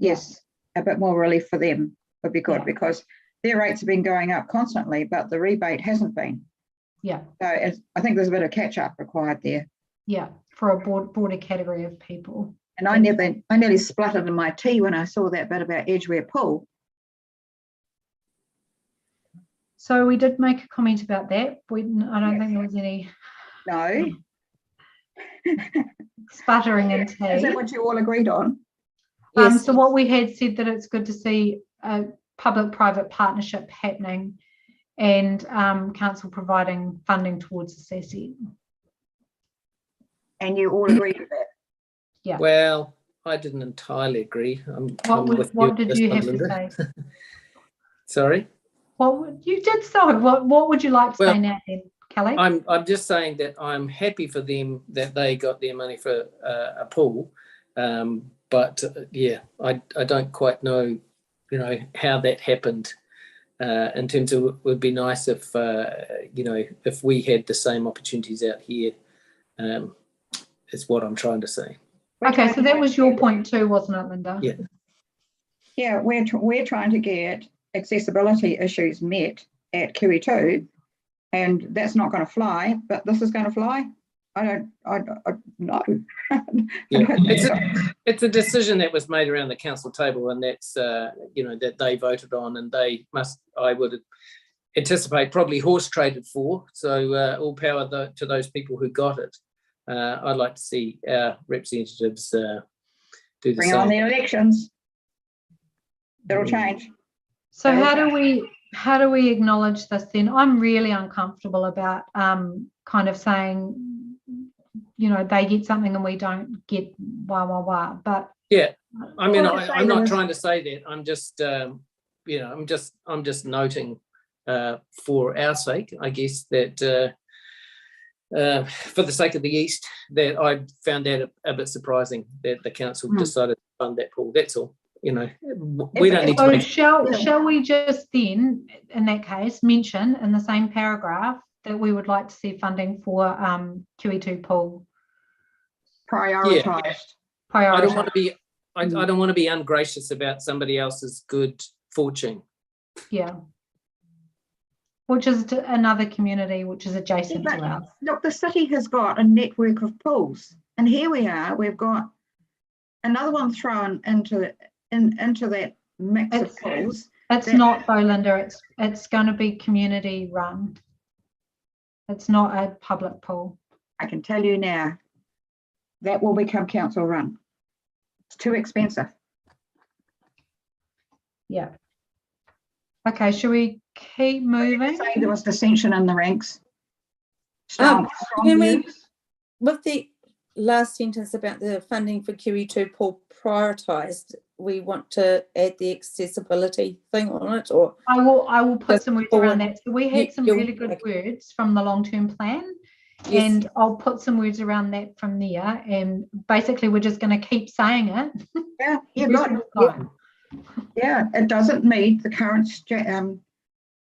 Yes, a bit more relief for them would be good, because their rates have been going up constantly, but the rebate hasn't been. Yeah. So I think there's a bit of catch up required there. Yeah, for a broader category of people. And I nearly spluttered in my tea when I saw that bit about Edgware Pool. So we did make a comment about that. I don't think there was any. No. Sputtering in tea. Is that what you all agreed on? Yes. So what we had said that it's good to see a public-private partnership happening, and council providing funding towards this asset. And you all agreed with that? Yeah. Well, I didn't entirely agree. What did you have to say? Sorry? You did so. What would you like to say now then, Kelly? I'm just saying that I'm happy for them that they got their money for a pool. But I don't quite know, how that happened. In terms of, it would be nice if, if we had the same opportunities out here, is what I'm trying to say. Okay, so that was your point too, wasn't it, Linda? Yeah. Yeah, we're trying to get accessibility issues met at QE2, and that's not going to fly, but this is going to fly. I don't know. It's a decision that was made around the council table, and that's that they voted on, and I would anticipate, probably horse traded for. So all power to those people who got it. I'd like to see our representatives do the Bring same. on the elections. It'll change. So how do we acknowledge this then? I'm really uncomfortable about kind of saying, they get something and we don't get but I mean, I'm not trying to say that. I'm just I'm just noting for our sake, I guess, that for the sake of the East, that I found that a bit surprising that the council decided to fund that pool. That's all. We don't need to. Shall we just then, in that case, mention in the same paragraph that we would like to see funding for QE2 pool prioritised? I don't want to be. I don't want to be ungracious about somebody else's good fortune. Yeah. Which is another community which is adjacent to ours. Look, the city has got a network of pools, and here we are. We've got another one thrown into that mix of pools. It's not though, Linda. It's going to be community run. It's not a public pool. I can tell you now, that will become council run. It's too expensive. Yeah. Okay, should we keep moving? Say there was dissension in the ranks. With the last sentence about the funding for QE2 pool prioritised, we want to add the accessibility thing on it, or I will put some words around that. So we had some really good words from the long-term plan, Yes. And I'll put some words around that from there. And basically, we're just going to keep saying it. Yeah, it doesn't meet the current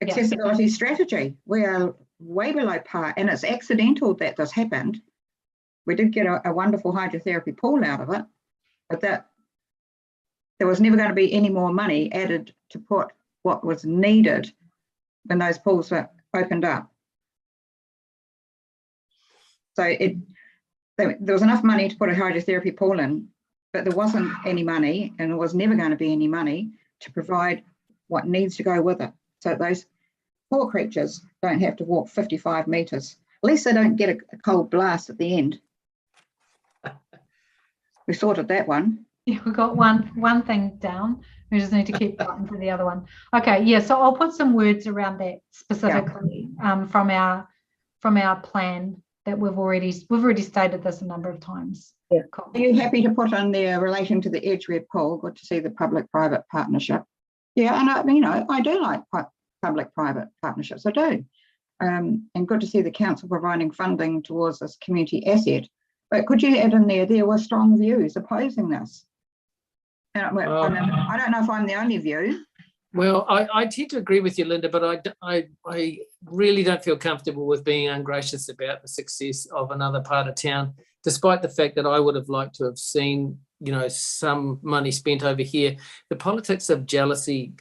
accessibility strategy. We are way below par, and it's accidental that this happened. We did get a wonderful hydrotherapy pool out of it, but that there was never going to be any more money added to put what was needed when those pools were opened up. So there was enough money to put a hydrotherapy pool in, but there wasn't any money, and there was never going to be any money to provide what needs to go with it. So those poor creatures don't have to walk 55 metres. At least they don't get a cold blast at the end. We sorted that one. Yeah, we got one thing down. We just need to keep fighting for the other one. Okay, yeah. So I'll put some words around that specifically from our plan that we've already stated this a number of times. Yeah. Cool. Are you happy to put on there relating to the Edgeware pool? Good to see the public-private partnership. Yeah, and I do like public-private partnerships. I do, and good to see the council providing funding towards this community asset. But could you add in there were strong views opposing this? And I don't know if I'm the only view. Well, I tend to agree with you, Linda, but I really don't feel comfortable with being ungracious about the success of another part of town, despite the fact that I would have liked to have seen, some money spent over here. The politics of jealousy,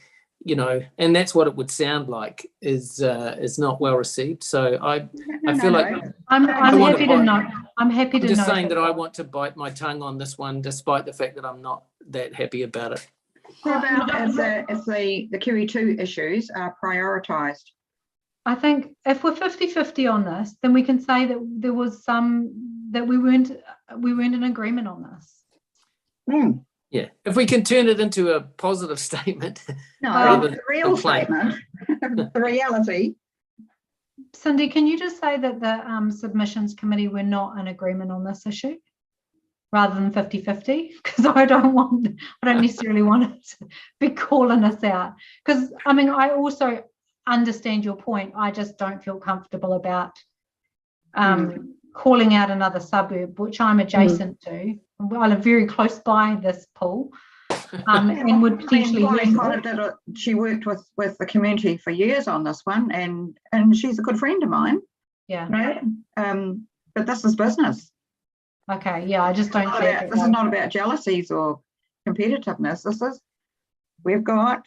and that's what it would sound like, is not well received. So I feel like I'm happy to know. I'm happy to know. I'm just saying that I want to bite my tongue on this one, despite the fact that I'm not that happy about it. What about if the QE2 issues are prioritised? I think if we're 50-50 on this, then we can say that there was that we weren't in agreement on this. Yeah, if we can turn it into a positive statement. No, the real statement, the reality. Cindy, can you just say that the submissions committee were not in agreement on this issue, rather than 50-50? Because I don't necessarily want it to be calling us out. Because I also understand your point. I just don't feel comfortable about calling out another suburb, which I'm adjacent to. I live very close by this pool, and would potentially use it. She worked with the community for years on this one, and she's a good friend of mine. Yeah. Right? But this is business. Okay. Yeah, I just don't see it. This is not about jealousies or competitiveness. We've got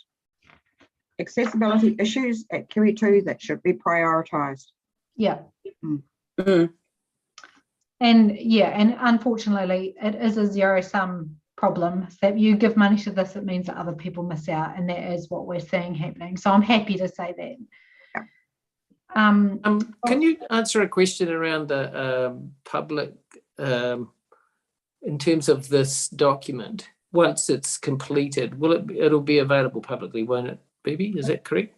accessibility issues at QE2 that should be prioritised. Yeah. Mm. And unfortunately, it is a zero-sum problem. So if you give money to this, it means that other people miss out, and that is what we're seeing happening. So I'm happy to say that. Can you answer a question around the public in terms of this document? Once it's completed, it'll be available publicly, won't it, Bibi? Is that correct?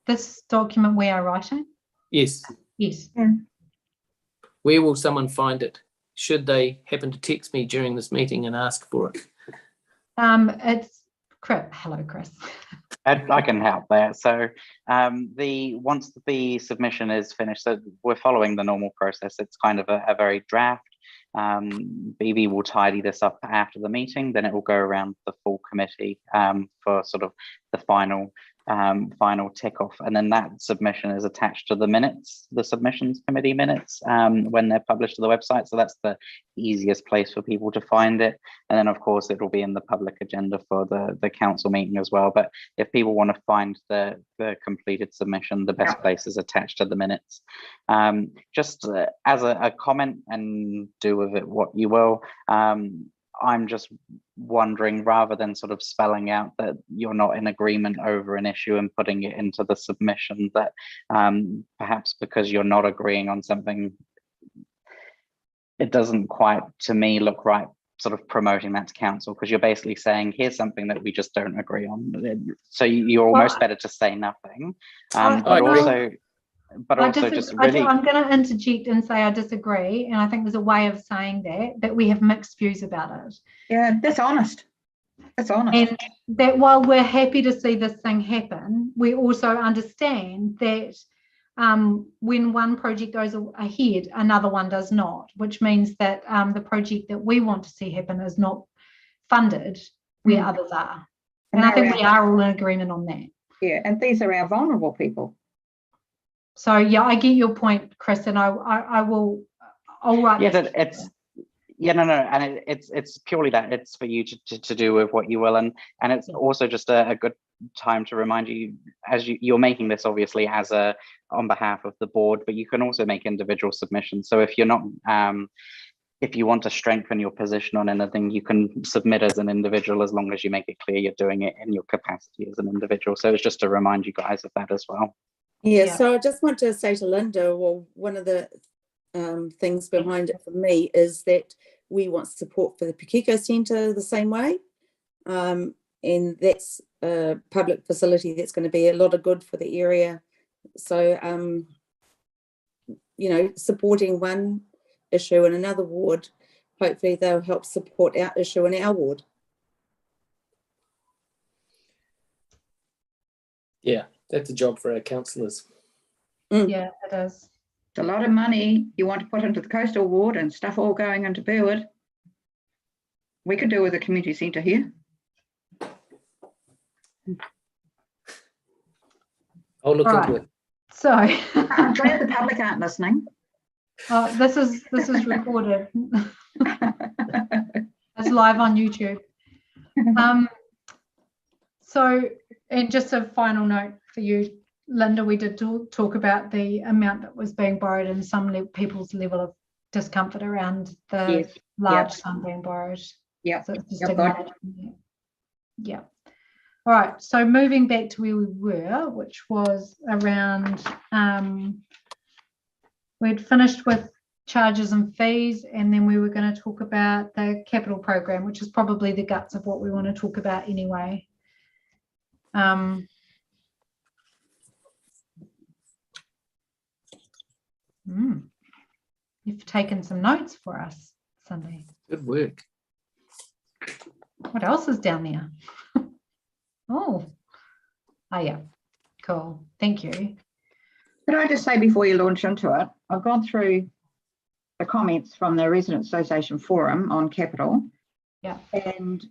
This document we are writing? Yes. Yes. Yeah. Where will someone find it, should they happen to text me during this meeting and ask for it? It's Chris. Hello, Chris. I can help there. So once the submission is finished, so we're following the normal process. It's kind of a very draft. BB will tidy this up after the meeting, then it will go around the full committee for sort of the final tick off, and then that submission is attached to the minutes, the submissions committee minutes, when they're published to the website. So that's the easiest place for people to find it, and then of course it will be in the public agenda for the council meeting as well. But if people want to find the completed submission, the best place is attached to the minutes. Just as a comment, and do with it what you will, I'm just wondering, rather than sort of spelling out that you're not in agreement over an issue and putting it into the submission, that perhaps because you're not agreeing on something, it doesn't quite, to me, look right, sort of promoting that to council, because you're basically saying, here's something that we just don't agree on. So you're almost better to say nothing. But also just really, I'm going to interject and say I disagree, and I think there's a way of saying that we have mixed views about it. Yeah, that's honest. That's honest. And that while we're happy to see this thing happen, we also understand that when one project goes ahead, another one does not, which means that the project that we want to see happen is not funded where others are. And I think we are all in agreement on that. Yeah, and these are our vulnerable people. So yeah, I get your point, Chris, and I'll write. Yeah, that it's and it's purely that it's for you to do with what you will, and it's also just a good time to remind you, as you're making this obviously as on behalf of the board, but you can also make individual submissions. So if you're not if you want to strengthen your position on anything, you can submit as an individual, as long as you make it clear you're doing it in your capacity as an individual. So it's just to remind you guys of that as well. Yeah, so I just want to say to Linda, well, one of the things behind it for me is that we want support for the Pukeko Centre the same way. And that's a public facility that's going to be a lot of good for the area. So, you know, supporting one issue in another ward, hopefully they'll help support our issue in our ward. Yeah, that's a job for our councillors. Yeah, it is. It's a lot of money you want to put into the coastal ward and stuff all going into Burwood. We could do with a community centre here. I'll look into it. So I'm glad the public aren't listening. this is recorded. It's live on YouTube. So, and just a final note for you, Linda, we did talk about the amount that was being borrowed and some people's level of discomfort around the large sum being borrowed. Yeah. So yeah. All right. So moving back to where we were, which was around, we'd finished with charges and fees, and then we were going to talk about the capital program, which is probably the guts of what we want to talk about anyway. You've taken some notes for us, Cindy. Good work. What else is down there? Oh, yeah, cool. Thank you. Could I just say before you launch into it, I've gone through the comments from the Resident Association Forum on capital. Yeah. And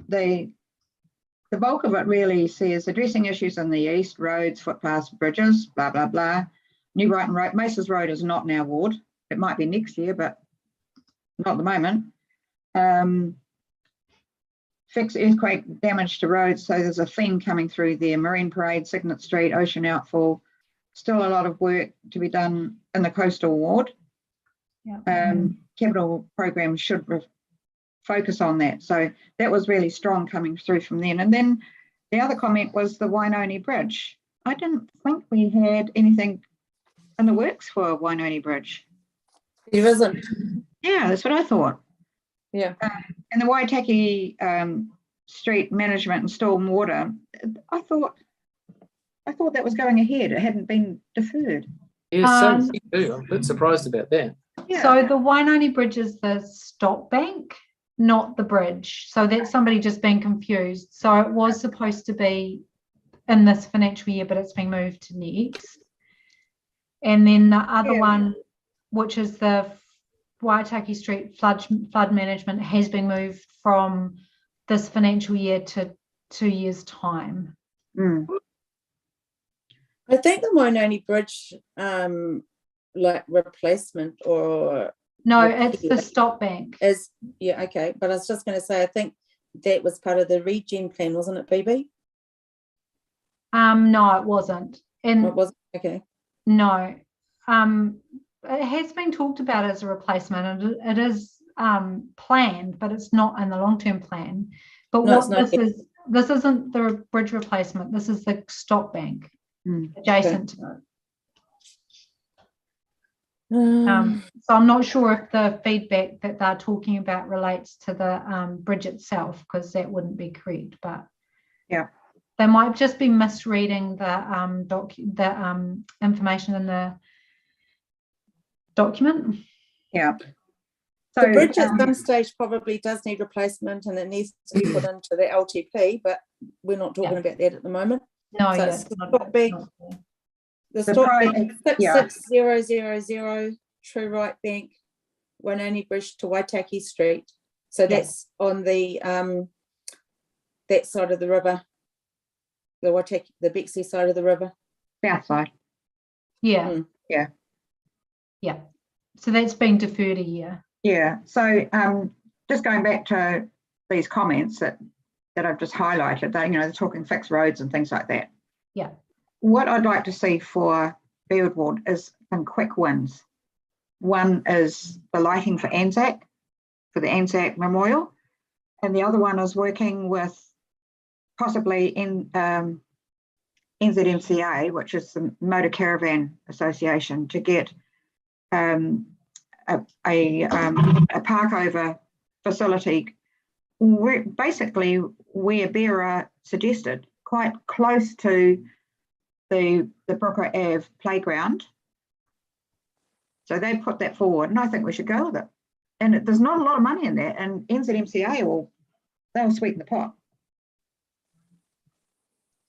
the bulk of it really says addressing issues in the east, roads, footpaths, bridges, blah, blah, blah. New Brighton Road, Maces Road is not in our ward. It might be next year, but not at the moment. Fix earthquake damage to roads. So there's a theme coming through there. Marine Parade, Signet Street, Ocean Outfall. Still a lot of work to be done in the coastal ward. Yeah. Capital program should focus on that. So that was really strong coming through from then. And then the other comment was the Wainoni Bridge. I didn't think we had anything in the works for Wainoni Bridge. There isn't. Yeah, that's what I thought. Yeah. And the Waitai Street management and storm water, I thought that was going ahead. It hadn't been deferred. Yeah, so too. I'm a bit surprised about that. Yeah. So the Wainoni Bridge is the stop bank, not the bridge. So that's somebody just being confused. So it was supposed to be in this financial year, but it's been moved to next. And then the other one, which is the Waitai Street flood management, has been moved from this financial year to 2 years' time. I think the Wainoni Bridge, like replacement or no, it's the stop bank. Is okay. But I was just going to say, I think that was part of the regen plan, wasn't it, BB? No, it wasn't. And it wasn't. Okay. No, it has been talked about as a replacement, and it is planned, but it's not in the long-term plan. But no, this isn't the bridge replacement. This is the stop bank adjacent to it. So I'm not sure if the feedback that they're talking about relates to the bridge itself, because that wouldn't be correct. But yeah, they might just be misreading the information in the document. Yeah. So the bridge at some stage probably does need replacement, and it needs to be put into the LTP, but we're not talking about that at the moment. No, so yes. The The stop price- bank, yeah. 66000 True Right Bank, Wanani Bridge to Waitaki Street. So that's on the that side of the river, the Waitaki, the Bexley side of the river. South side. Yeah. Mm. Yeah. Yeah. So that's been deferred a year. Yeah, so just going back to these comments that I've just highlighted, they, they're talking fixed roads and things like that. Yeah. What I'd like to see for Burwood is some quick wins. One is the lighting for Anzac, for the Anzac Memorial, and the other one is working with possibly in NZMCA, which is the Motor Caravan Association, to get a park over facility basically where Bearer suggested, quite close to the Brooker Ave playground. So they put that forward, and I think we should go with it. And there's not a lot of money in that, and NZMCA they'll sweeten the pot.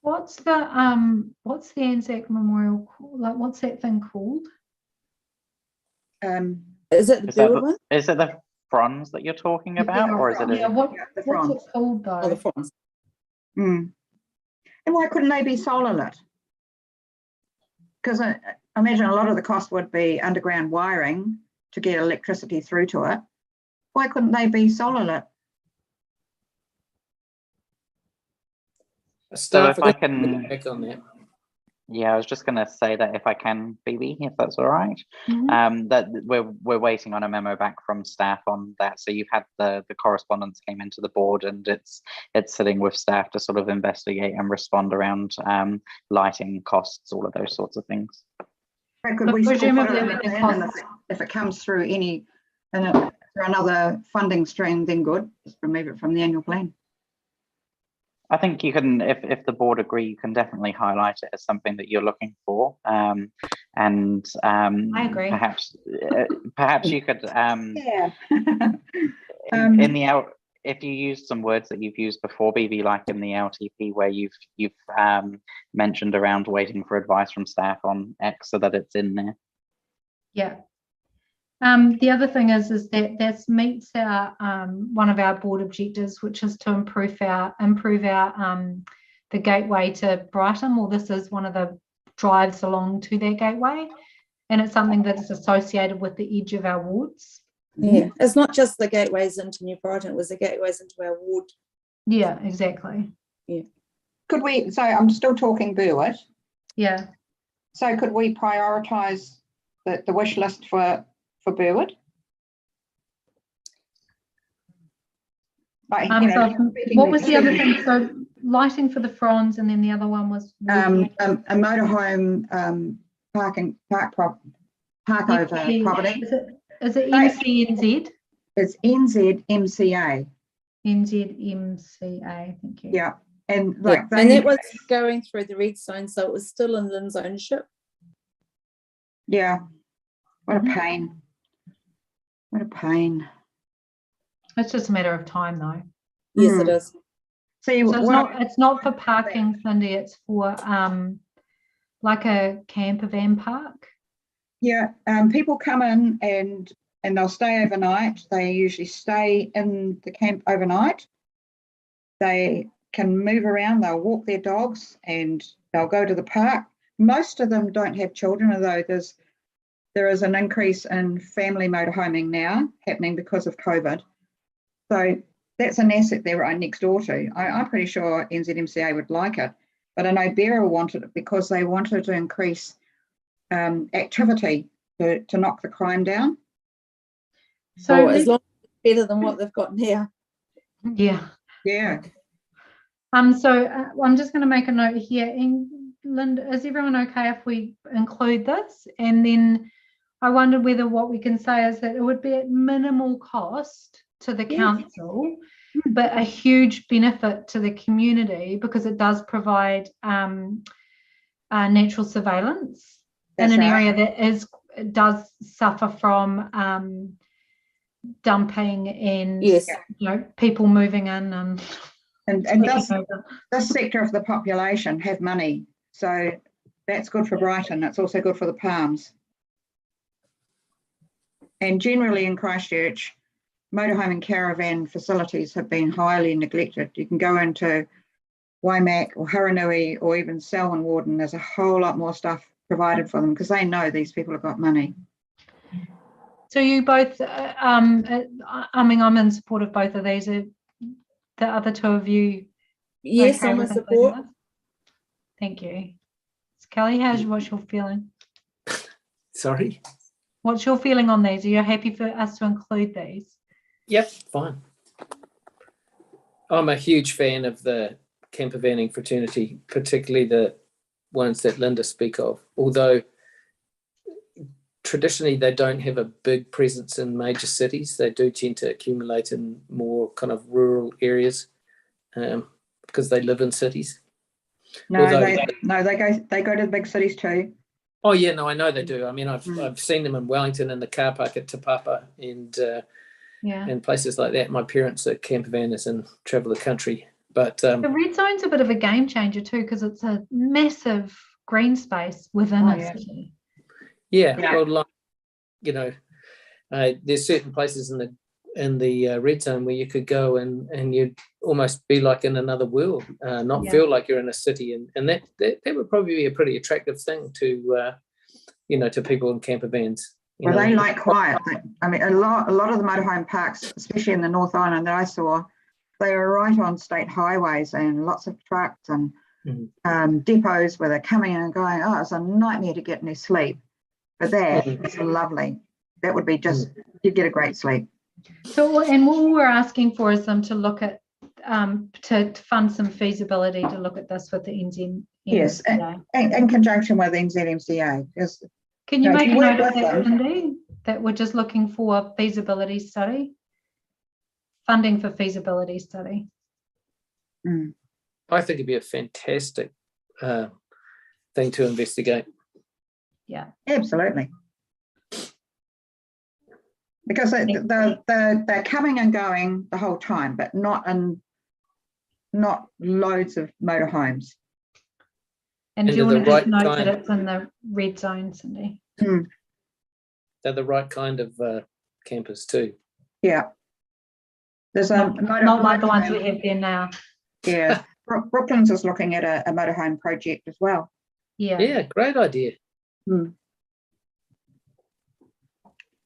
What's the Anzac Memorial like? What's that thing called? Is it the Burwood one? Is it the fronds that you're talking about, or is it? Yeah, what's fronds. it called though? Oh, the fronds. And why couldn't they be solar lit? Because I imagine a lot of the cost would be underground wiring to get electricity through to it. Why couldn't they be solar lit? So if I can, back on that. yeah, I was just going to say that if I can, Phoebe, if that's all right, Mhm. that we're waiting on a memo back from staff on that. So you've had the correspondence came into the board, and it's sitting with staff to sort of investigate and respond around lighting costs, all of those sorts of things. But could we still put presumably it in with the the plan, and costs- if it comes through through another funding stream, then good, just remove it from the annual plan. I think you can, if the board agree, you can definitely highlight it as something that you're looking for, and I agree. perhaps you could Yeah. in the out, if you use some words that you've used before, BB, like in the LTP, where you've mentioned around waiting for advice from staff on X, so that it's in there. Yeah. The other thing is that this meets our one of our board objectives, which is to improve our the gateway to Brighton. Well, this is one of the drives along to that gateway, and it's something that is associated with the edge of our wards. Yeah, it's not just the gateways into New Brighton, it was the gateways into our ward. Yeah, exactly. Could we, so I'm still talking Burwood, Yeah. so could we prioritise the wish list for Burwood? Like, So what was the other thing? So lighting for the fronds, and then the other one was a motorhome park over property. Is it MCNZ? It's NZMCA. NZMCA, thank you. Yeah, and Yeah. And that was going through the red zone, so it was still in Lynn's ownership. Yeah, what a pain. What a pain. It's just a matter of time, though. Yes, it is. See, So it's not for parking, Cindy. It's for like a camper van park. yeah, people come in and they'll stay overnight. They usually stay in the camp overnight. They can move around. They'll walk their dogs and they'll go to the park. Most of them don't have children, although there is an increase in family motorhoming now happening because of COVID. So that's an asset they're right next door to. I'm pretty sure NZMCA would like it, but I know Bearer wanted it because they wanted to increase activity to knock the crime down. So as long as it's better than what they've got now. yeah. Yeah. So I'm just going to make a note here. Linda, is everyone okay if we include this? And then I wondered whether what we can say is that it would be at minimal cost to the council, but a huge benefit to the community because it does provide natural surveillance in an area that does suffer from dumping and people moving in and does this sector of the population have money? So That's good for Brighton. It's also good for the Palms. And generally in Christchurch, motorhome and caravan facilities have been highly neglected. You can go into Waimak or Haranui or even Selwyn and there's a whole lot more stuff provided for them because they know these people have got money. So you both, I'm in support of both of these. Are the other two of you? Yes, Okay I'm in with support. including this? Thank you. Kelly, what's your feeling? Sorry? What's your feeling on these? Are you happy for us to include these? Yep, fine. I'm a huge fan of the camper vanning fraternity, particularly the ones that Linda speak of, although traditionally they don't have a big presence in major cities. They do tend to accumulate in more kind of rural areas because they live in cities. No, they go to the big cities too. Oh yeah, no, I know they do. I mean, I've seen them in Wellington in the car park at Te Papa and places like that. My parents are camper vanners and travel the country. But the red zone's a bit of a game changer too because it's a massive green space within a city. Yeah, well, like, you know, there's certain places in the red zone where you could go and you'd almost be like in another world, not feel like you're in a city, and that would probably be a pretty attractive thing to to people in camper vans. Well, they like quiet. I mean, a lot of the motorhome parks, especially in the North Island that I saw, they are right on state highways and lots of trucks and depots where they're coming in and going. Oh, it's a nightmare to get any sleep. But that is lovely. That would be just, you'd get a great sleep. So, and what we're asking for is them to look at, to fund some feasibility to look at this with the NZ. Yes, in conjunction with NZMCA. Can you make a note of that, Cindy, that we're just looking for a feasibility study? Funding for feasibility study. I think it'd be a fantastic thing to investigate. Yeah, absolutely. Because they're coming and going the whole time, but not loads of motorhomes. And do you want to just note that it's in the red zone, Cindy? They're the right kind of campers too. Yeah. There's not like the ones we have there now. Yeah. Brooklands is looking at a motorhome project as well. Yeah, great idea.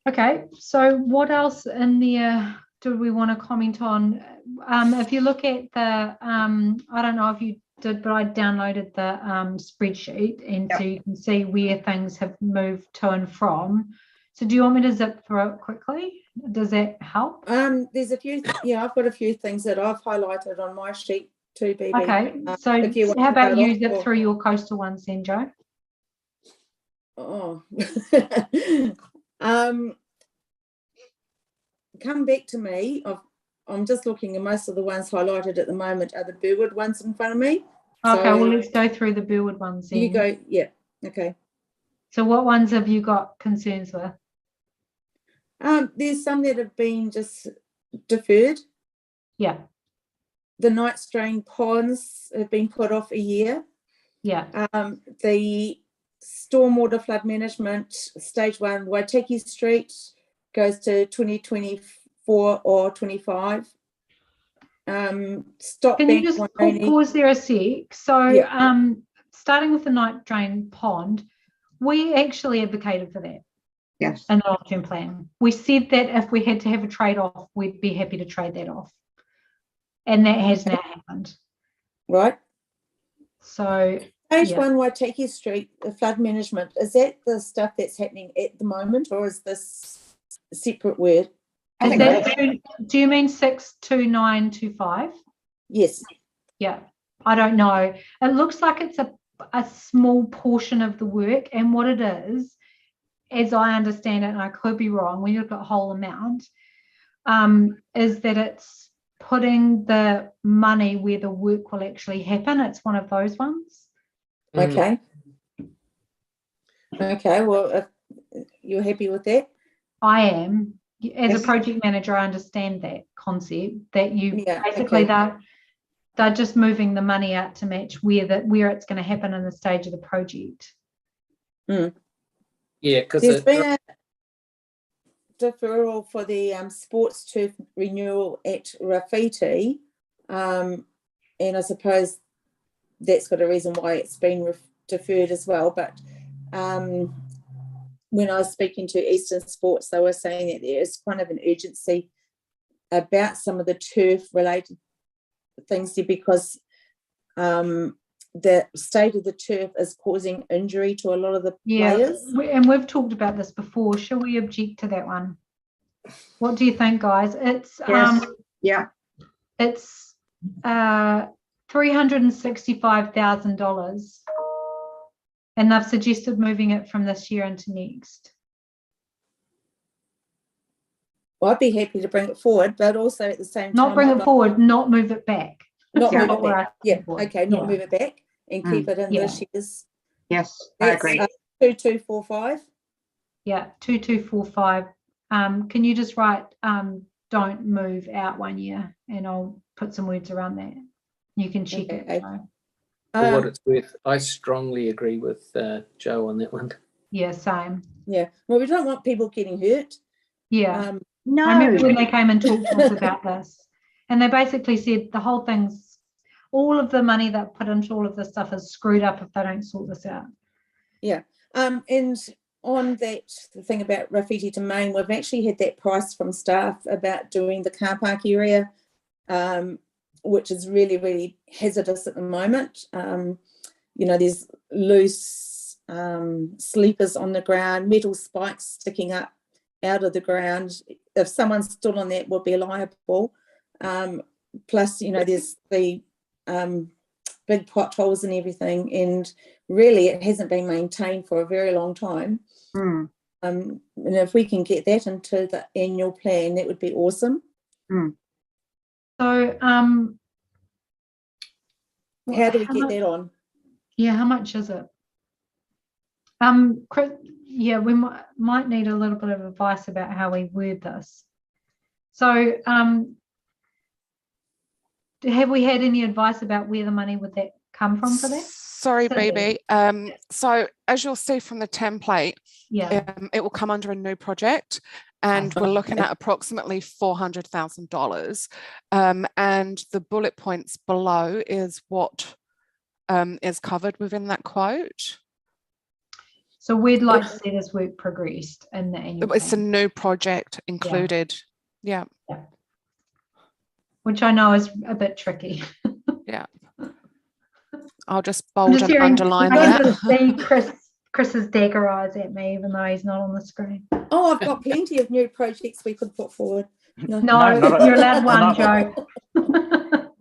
Okay, so what else in there do we want to comment on? If you look at the, I don't know if you did, but I downloaded the spreadsheet, and so you can see where things have moved to and from. So do you want me to zip through it quickly? Does that help? There's a few, I've got a few things that I've highlighted on my sheet too, BB. Okay, so how about you zip through your coastal ones then, Jo? Oh, come back to me. I'm just looking, and most of the ones highlighted at the moment are the Burwood ones in front of me. Okay, well, let's go through the Burwood ones then. You go, okay. So what ones have you got concerns with? There's some that have been just deferred. Yeah. The night strain ponds have been put off a year. Yeah. The stormwater flood management stage 1 Waitai Street goes to 2024 or 25. Stop. Can you just pause there a sec? So starting with the night drain pond, we actually advocated for that. Yes. In the long-term plan. We said that if we had to have a trade-off, we'd be happy to trade that off. And that has now happened. Right. So Stage 1 Waitai Street, the flood management, is that the stuff that's happening at the moment, or is this a separate word? Do you mean 62925? Yes. Yeah. I don't know. It looks like it's a small portion of the work, and what it is, as I understand it, and I could be wrong, when you look at the whole amount, is that it's putting the money where the work will actually happen. It's one of those ones. Okay. Okay, well, if you're happy with that? I am. As a project manager, I understand that concept, that you basically that they're just moving the money out to match where it's going to happen in the stage of the project. Yeah, because There's been a deferral for the sports turf renewal at Rafiti, and I suppose that's got a reason why it's been deferred as well. But when I was speaking to Eastern Sports, they were saying that there is kind of an urgency about some of the turf related things there, because the state of the turf is causing injury to a lot of the players. And we've talked about this before. Shall we object to that one? What do you think, guys? It's it's $365,000, and they've suggested moving it from this year into next. Well, I'd be happy to bring it forward, but also at the same time, not bring it forward, not move it back. Not move it what back. Yeah, okay, not move it back and keep it in this year's. Yes, I agree. 2245. Yeah, 2245. Can you just write don't move out 1 year, and I'll put some words around that. You can check it. For what it's worth, I strongly agree with Joe on that one. Yeah, same. Yeah, well, we don't want people getting hurt. Yeah. No. I remember when they came and talked to us about this, and they basically said the whole thing's, all of the money that put into all of this stuff is screwed up if they don't sort this out. Yeah. And on that, the thing about Rafiti to Main, we've actually had that price from staff about doing the car park area, which is really, really hazardous at the moment. You know, there's loose sleepers on the ground, metal spikes sticking up out of the ground. If someone stood on that, would be liable. Plus, you know, there's the big potholes and everything, and really it hasn't been maintained for a very long time. And if we can get that into the annual plan, that would be awesome. So how do we get that on? Yeah, how much is it? Chris, yeah, we might need a little bit of advice about how we word this. So have we had any advice about where the money would that come from for that? Sorry, baby. So as you'll see from the template, it will come under a new project, and we're looking at approximately $400,000. And the bullet points below is what is covered within that quote. So we'd like to see this work progressed in the annual It's plan. a new project included. Yeah. Which I know is a bit tricky. Yeah. I'll just bold and underline that. See Chris's dagger eyes at me, even though he's not on the screen. Oh, I've got plenty of new projects we could put forward. No, you're allowed one, Joe.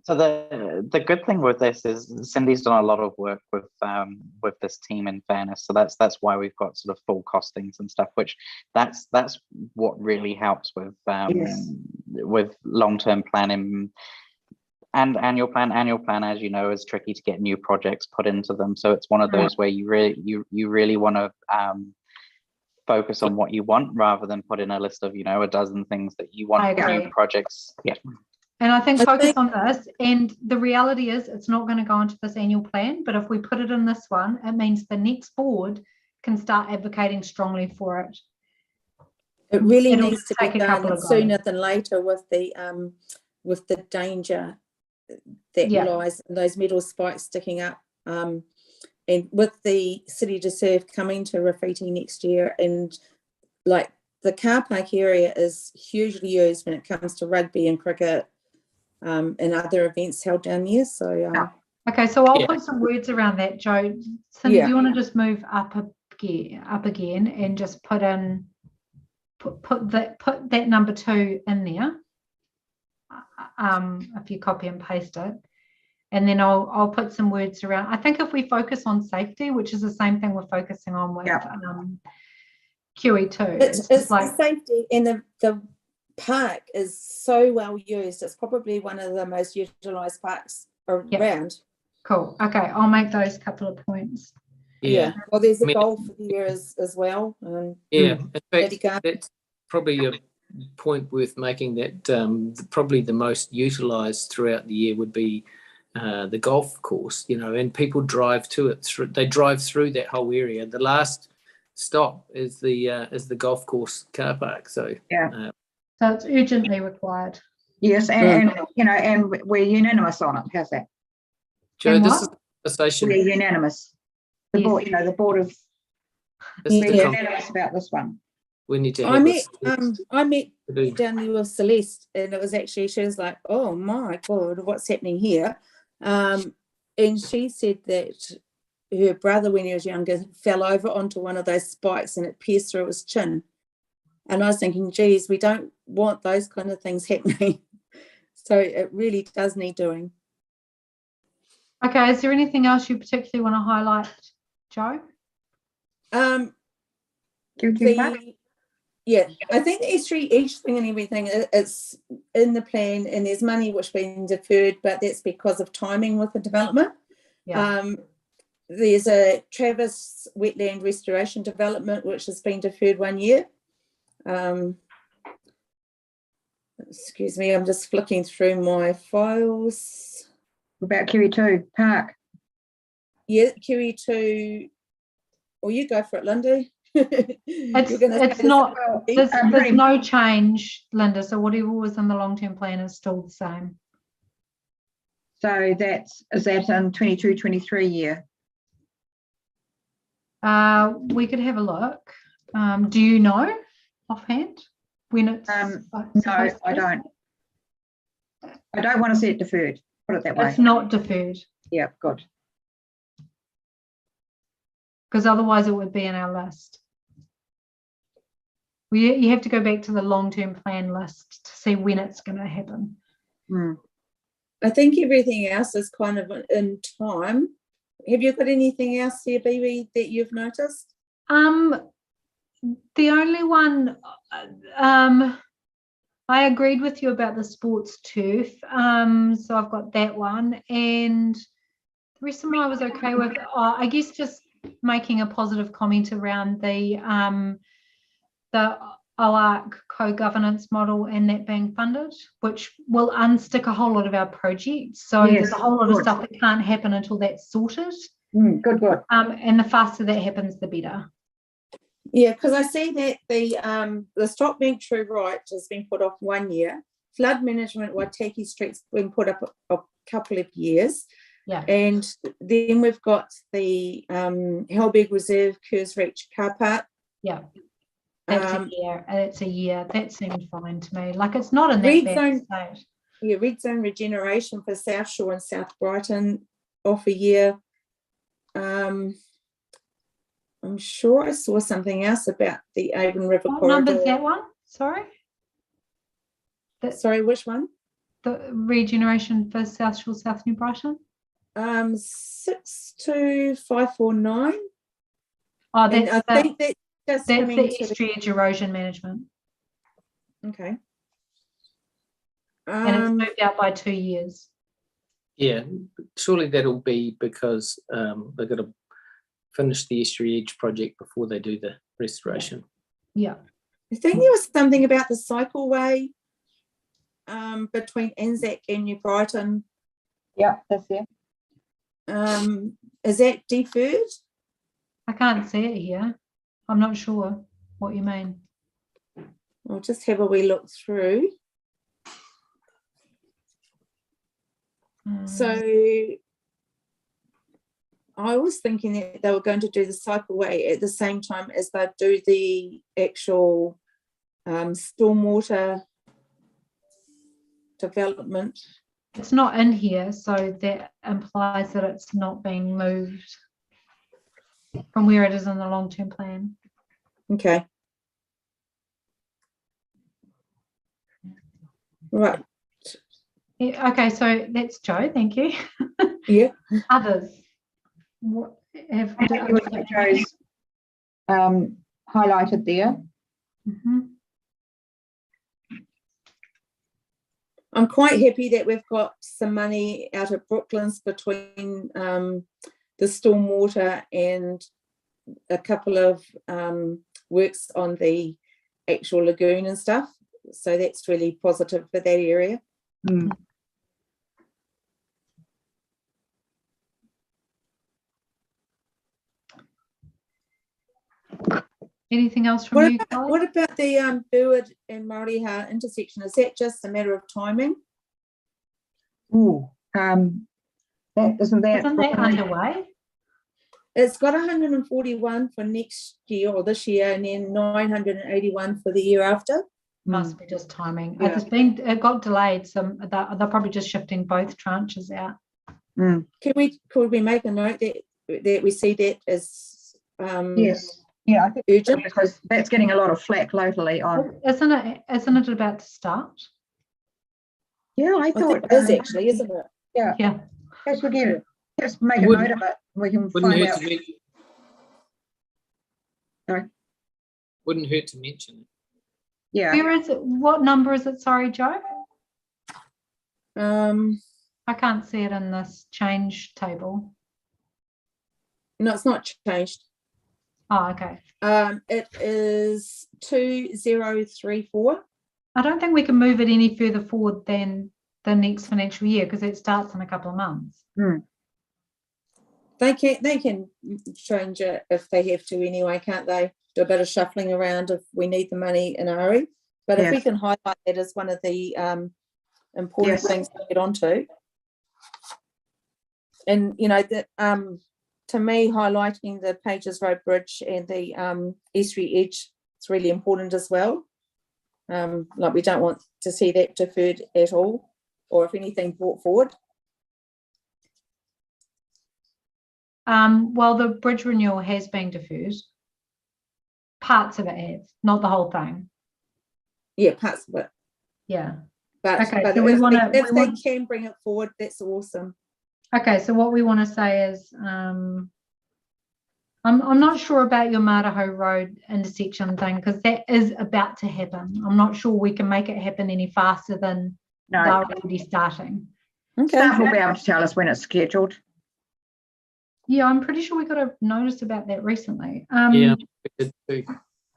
So the good thing with this is Cindy's done a lot of work with this team, in fairness. So that's why we've got sort of full costings and stuff, which that's what really helps with long-term planning and annual plan. Annual plan, as you know, is tricky to get new projects put into them. So it's one of those where you really want to focus on what you want rather than put in a list of, you know, a dozen things that you want new projects. Yeah. And I think focus on this, and the reality is it's not going to go into this annual plan, but if we put it in this one, it means the next board can start advocating strongly for it. It really needs to be done sooner than later with the danger that lies in those metal spikes sticking up. And with the city reserve coming to Rafiti next year, and like the car park area is hugely used when it comes to rugby and cricket, and other events held down there. So okay, so I'll put some words around that, Joe. Cindy, do you want to just move up again and just put in put that number 2 in there, if you copy and paste it, and then I'll put some words around. I think if we focus on safety, which is the same thing we're focusing on with QE2, it's like safety, and the park is so well used. It's probably one of the most utilised parks around. Cool. Okay, I'll make those couple of points. Yeah. Well, there's a goal for the year as well. In fact, that's probably a point worth making, that probably the most utilised throughout the year would be the golf course, you know, and people drive to it. They drive through that whole area. The last stop is the golf course car park. So Yeah. So it's urgently required. Yes, and you know, and we're unanimous on it. How's that? Joe, And this what? is a conversation. We're unanimous. The Yes. board, you know, the board of This is we're the con- unanimous about this one. we need to I have met this. I met down there with Celeste, and it was actually, she was like, oh my God, what's happening here? And she said that her brother, when he was younger, fell over onto one of those spikes and it pierced through his chin. And I was thinking, geez, we don't want those kind of things happening. So it really does need doing. Okay, is there anything else you particularly want to highlight, Joe? Yeah, I think the estuary thing and everything, it's in the plan, and there's money which been deferred, but that's because of timing with the development. Yeah. There's a Travis wetland restoration development which has been deferred 1 year. Excuse me, I'm just flicking through my files. About QE2 Park. Yeah, QE2. Well, you go for it, Linda. It's not, there's no change, Linda. So whatever was in the long-term plan is still the same. So is that in 22-23 year? We could have a look. Do you know offhand when it's no, I don't. I don't want to see it deferred, put it that way. It's not deferred. Yeah, good. Because otherwise it would be in our list. You have to go back to the long-term plan list to see when it's going to happen. I think everything else is kind of in time. Have you got anything else there, Bibi, that you've noticed? The only one, I agreed with you about the sports turf. So I've got that one. And the rest of them I was okay with. I guess just making a positive comment around the OARC co-governance model and that being funded, which will unstick a whole lot of our projects. So yes, there's a whole lot of stuff that can't happen until that's sorted. Good. And the faster that happens, the better. Yeah, because I see that the stop bank true right has been put off 1 year. Flood management Waitai Street's been put up a couple of years. Yeah. And then we've got the Helberg Reserve Kerrs Reach car park. Yeah. That's a year. It's a year. That seemed fine to me. Like it's not in that bad state. Yeah, red zone regeneration for South Shore and South Brighton off a year. I'm sure I saw something else about the Avon River What corridor. number's that one? Sorry? Sorry, which one? The regeneration for South Shore, South New Brighton? 62549. Oh, that's I think that's just the estuary edge erosion management. Okay. And it's moved out by 2 years. Yeah, surely that'll be because they've got to finish the estuary edge project before they do the restoration. Yeah. I think there was something about the cycleway between Anzac and New Brighton. Yeah, that's it. Is that deferred? I can't see it here. I'm not sure what you mean. I'll just have a wee look through. So I was thinking that they were going to do the cycleway at the same time as they do the actual stormwater development. It's not in here, so that implies that it's not being moved from where it is in the long-term plan. Okay. Right. Yeah, okay, so that's Joe, thank you. Yeah. Others? What have Joe's highlighted there. I'm quite happy that we've got some money out of Brooklands between the stormwater and a couple of works on the actual lagoon and stuff. So that's really positive for that area. Anything else from you, Kelly? What about the Burwood and Māoriha intersection? Is that just a matter of timing? Ooh, isn't that underway? It's got 141 for next year or this year, and then 981 for the year after. Must be just timing. Yeah. It got delayed, so they're probably just shifting both tranches out. Could we make a note that we see that as yes. Yeah, I think urgent, because that's getting a lot of flack locally on. Isn't it about to start? Yeah, I thought it is actually, isn't it? Yeah. Yeah. Let's forget it. Let's make a note of it. We can Wouldn't find hurt out. to mention. Sorry. Wouldn't hurt to mention it. Yeah. Where is it? What number is it? Sorry, Joe. I can't see it in this change table. No, it's not changed. Oh, okay. It is 2034. I don't think we can move it any further forward than the next financial year because it starts in a couple of months. They can change it if they have to anyway, can't they? Do a bit of shuffling around if we need the money in a hurry. But if we can highlight that as one of the important things to get onto. And you know that to me, highlighting the Pages Road Bridge and the estuary edge is really important as well. Like we don't want to see that deferred at all, or if anything brought forward. Well, the bridge renewal has been deferred. Parts of it have, not the whole thing. Yeah, parts of it. Yeah. But, okay, but so if they can bring it forward, that's awesome. Okay, so what we want to say is, I'm not sure about your Mātaho Road intersection thing because that is about to happen. I'm not sure we can make it happen any faster than they're already starting. Okay. Staff will be able to tell us when it's scheduled. Yeah, I'm pretty sure we got a notice about that recently. Yeah, we did too.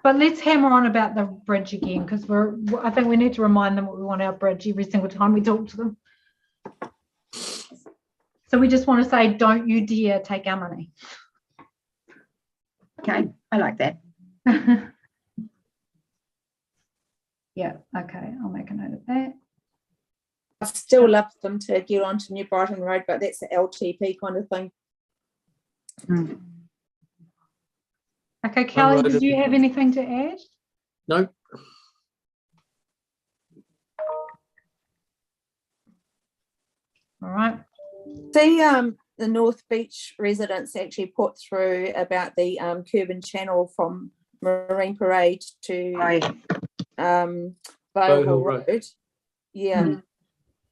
But let's hammer on about the bridge again because I think we need to remind them what we want our bridge every single time we talk to them. So we just want to say, don't you dare take our money. Okay, I like that. Yeah, okay, I'll make a note of that. I still love them to get onto New Brighton Road, but that's the LTP kind of thing. Okay, Kelly, did you have anything to add? No. All right. The North Beach residents actually put through about the Curbon Channel from Marine Parade to Bow Hill Road. Yeah.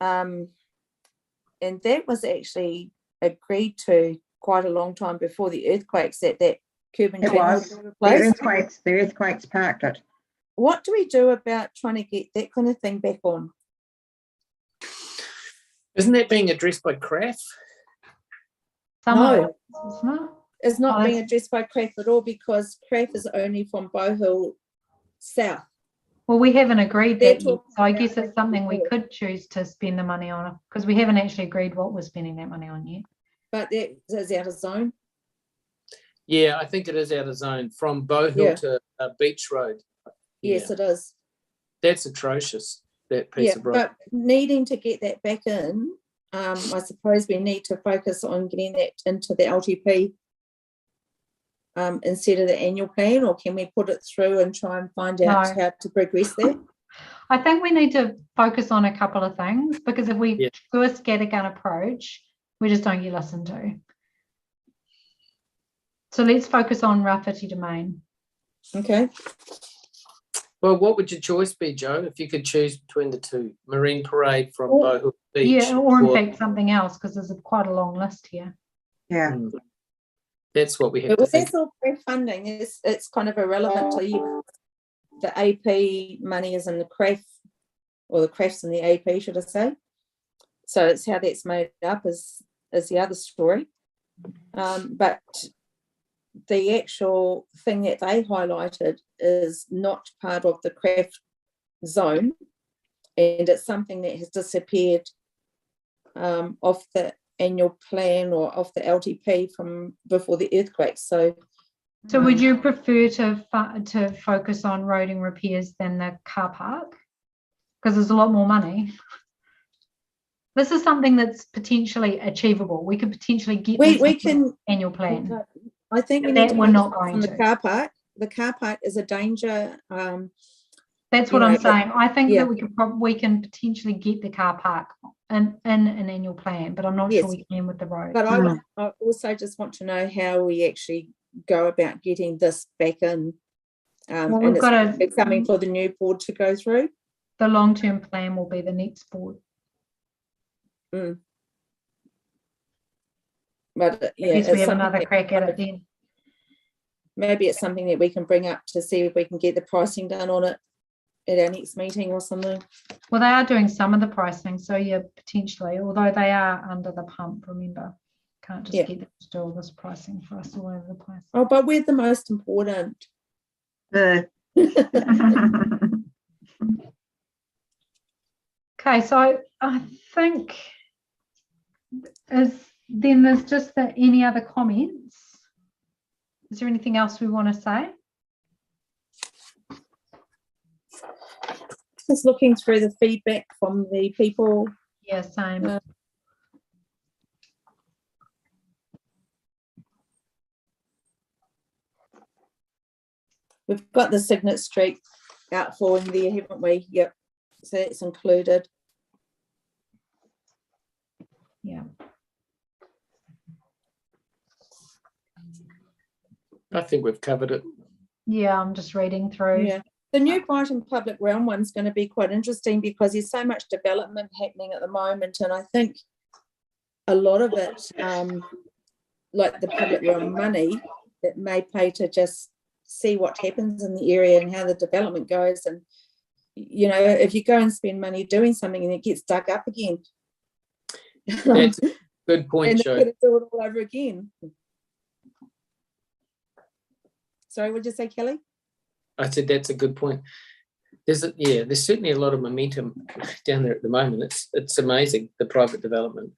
And that was actually agreed to quite a long time before the earthquakes that Curbon Channel was replaced. The earthquakes parked it. What do we do about trying to get that kind of thing back on? Isn't that being addressed by CRAF? No, it's not Oh, being addressed by CRAF at all because CRAF is only from Bow Hill south. Well, we haven't agreed that yet, so I about guess it's something we could choose to spend the money on because we haven't actually agreed what we're spending that money on yet. But that is out of zone. Yeah, I think it is out of zone from Bow Hill to Beach Road. Yes, it is. That's atrocious, that piece of road. But needing to get that back in, I suppose we need to focus on getting that into the LTP instead of the annual plan, or can we put it through and try and find out how to progress that? I think we need to focus on a couple of things because if we do a scattergun approach, we just don't get listened to. So let's focus on Rafiti Domain. Okay. Well, what would your choice be, Joe, if you could choose between the two? Marine Parade from Bow Hill Beach. Yeah, or in fact something else because there's quite a long list here. Yeah. That's what we have to think. That's all funding. It's kind of irrelevant to you. The AP money is in the CRAF, or the CRAF's in the AP, should I say. So it's how that's made up is the other story. But the actual thing that they highlighted is not part of the CRAF zone, and it's something that has disappeared off the annual plan or off the LTP from before the earthquake. So So would you prefer to focus on roading repairs than the car park? Because there's a lot more money. This is something that's potentially achievable. We could potentially get we can annual plan. I think we That need to we're not focus going on the to. car park. The car park is a danger. That's what I'm saying. I think yeah. that we can potentially get the car park in an annual plan, but I'm not sure we can with the road. But I also just want to know how we actually go about getting this back in. Well, and we've got it's coming for the new board to go through. The long-term plan will be the next board. But yeah, I guess we have another crack at it then. Maybe it's something that we can bring up to see if we can get the pricing done on it at our next meeting or something. Well, they are doing some of the pricing, so yeah, potentially, although they are under the pump, remember. Can't just get them to do all this pricing for us all over the place. Oh, but we're the most important. Okay, so I think then there's just any other comments. Is there anything else we want to say? Just looking through the feedback from the people. Yeah, same. We've got the Signet Street outfall in there, haven't we? Yep. So it's included. Yeah. I think we've covered it. Yeah, I'm just reading through. Yeah. The new Brighton Public Realm one's going to be quite interesting because there's so much development happening at the moment, and I think a lot of it, like the public realm money, it may pay to just see what happens in the area and how the development goes. And you know, if you go and spend money doing something and it gets dug up again, that's a good point, and Joe. they're going to do it all over again. Sorry, what did you say, Kelly? I said that's a good point. There's certainly a lot of momentum down there at the moment. It's amazing, the private development.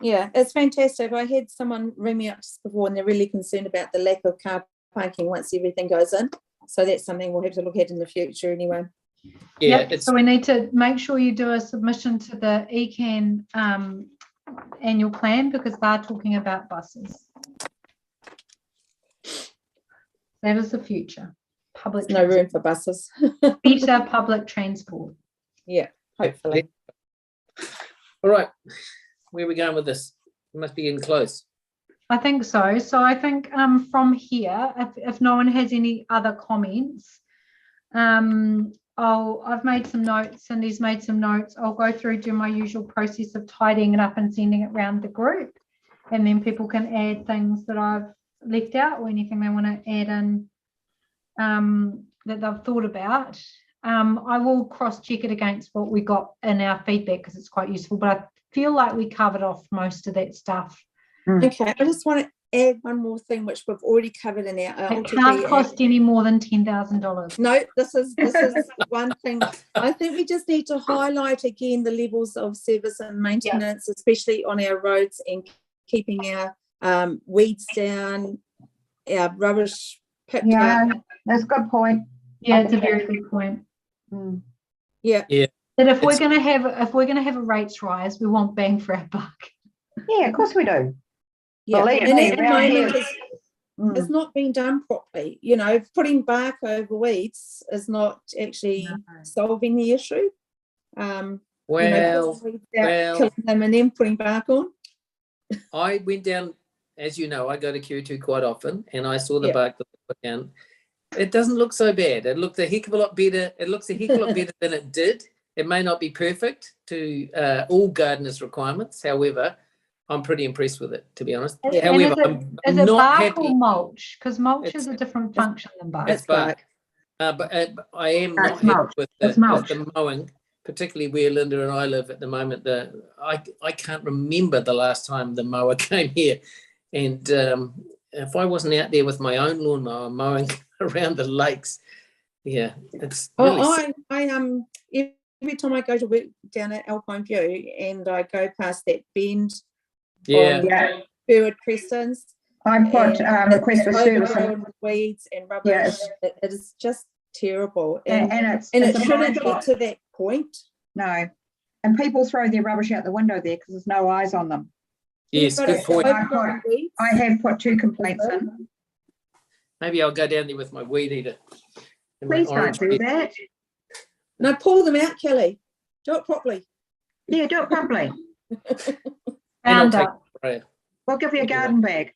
Yeah, it's fantastic. I had someone ring me up just before, and they're really concerned about the lack of car parking once everything goes in. So that's something we'll have to look at in the future anyway. Yeah, so we need to make sure you do a submission to the ECAN annual plan, because they're talking about buses. That is the future. Public no room for buses. Better public transport. Yeah, hopefully. All right, where are we going with this? We must be getting close. I think so. So I think from here, if no one has any other comments, I've made some notes, Cindy's made some notes. I'll go through, do my usual process of tidying it up and sending it around the group, and then people can add things that I've left out or anything they want to add in that they've thought about. I will cross-check it against what we got in our feedback because it's quite useful, but I feel like we covered off most of that stuff. Okay, I just want to add one more thing which we've already covered in our It can't cost any more than $10,000. No, this is one thing. I think we just need to highlight again the levels of service and maintenance, especially on our roads, and keeping our weeds down, our rubbish picked up. That's a good point. Yeah, it's a very good point. Yeah. That if we're gonna have a rates rise, we want bang for our buck. Yeah, of course we do. Yeah, Believe and me, at the around moment here- it's not being done properly. You know, putting bark over weeds is not actually solving the issue. Killing them and then putting bark on. I went down, as you know, I go to Q2 quite often, and I saw the bark that they put down. It doesn't look so bad. It looked a heck of a lot better. It looks a heck of a lot better than it did. It may not be perfect to all gardeners' requirements. However, I'm pretty impressed with it, to be honest. However, is it bark or mulch? Because mulch is a different function than bark. It's bark. But I am not happy with the mowing, particularly where Linda and I live at the moment. I can't remember the last time the mower came here. And if I wasn't out there with my own lawnmower mowing around the lakes, it's really every time I go to work down at Alpine View and I go past that bend on Burwood Crestons, I've got And request for service. overgrown weeds and rubbish. Yes. It is just terrible. And it it's a shouldn't blind spot. get to that point. No. And people throw their rubbish out the window there because there's no eyes on them. Yes, But good it's point. overgrown weeds. I have put 2 complaints in. Maybe I'll go down there with my weed eater. and my Please don't orange do weed. that. No, pull them out, Kelly. Do it properly. Yeah, do it properly. And I'll Found take it. the sprayer. We'll give you a garden bag.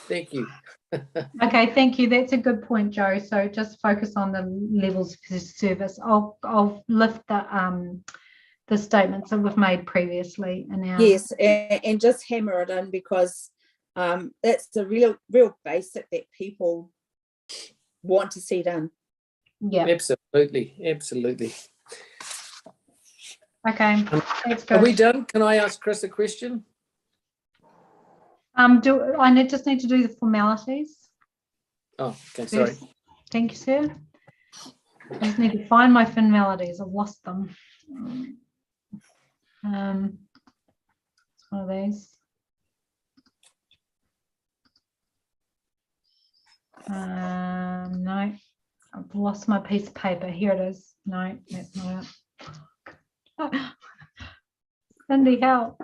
Thank you. Okay, thank you. That's a good point, Joe. So just focus on the levels of service. I'll lift the statements that we've made previously in our Yes, and just hammer it in, because that's the real basic that people want to see done. yeah. Absolutely. Absolutely. Okay, that's good. Are we done? Can I ask Chris a question? Do I just need to do the formalities? Oh, okay, sorry. Yes. Thank you, sir. I just need to find my formalities. I've lost them. It's one of these. No, I've lost my piece of paper. Here it is. No, that's not it. Cindy, help.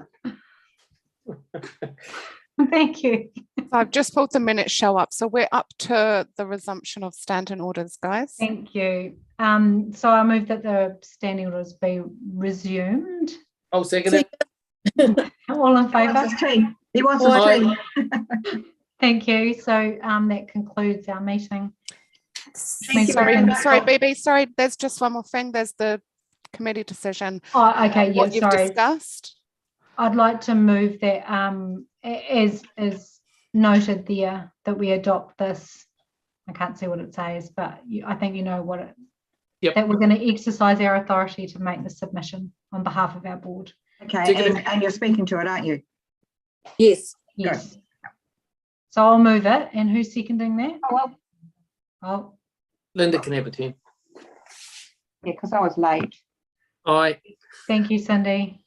Thank you. So I've just pulled the minutes show up. So we're up to the resumption of standing orders, guys. Thank you. So I move that the standing orders be resumed. Oh, second it. All in He wants favour? his tea. He wants his Aye. tea. Thank you. So that concludes our meeting. Thank you Sorry, very much. sorry, BB, sorry. There's just one more thing. There's the committee decision. Oh, okay. Yeah, What you've sorry. discussed. I'd like to move that as noted there, that we adopt this. I can't see what it says, but I think you know what it. Yep. That we're going to exercise our authority to make the submission on behalf of our board. Okay, and you're speaking to it, aren't you? Yes. Yes. So I'll move it. And who's seconding that? Oh, well, Oh, Linda can have a turn. yeah, because I was late. Aye. thank you, Cindy.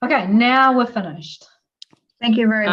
Okay, now we're finished. Thank you very much.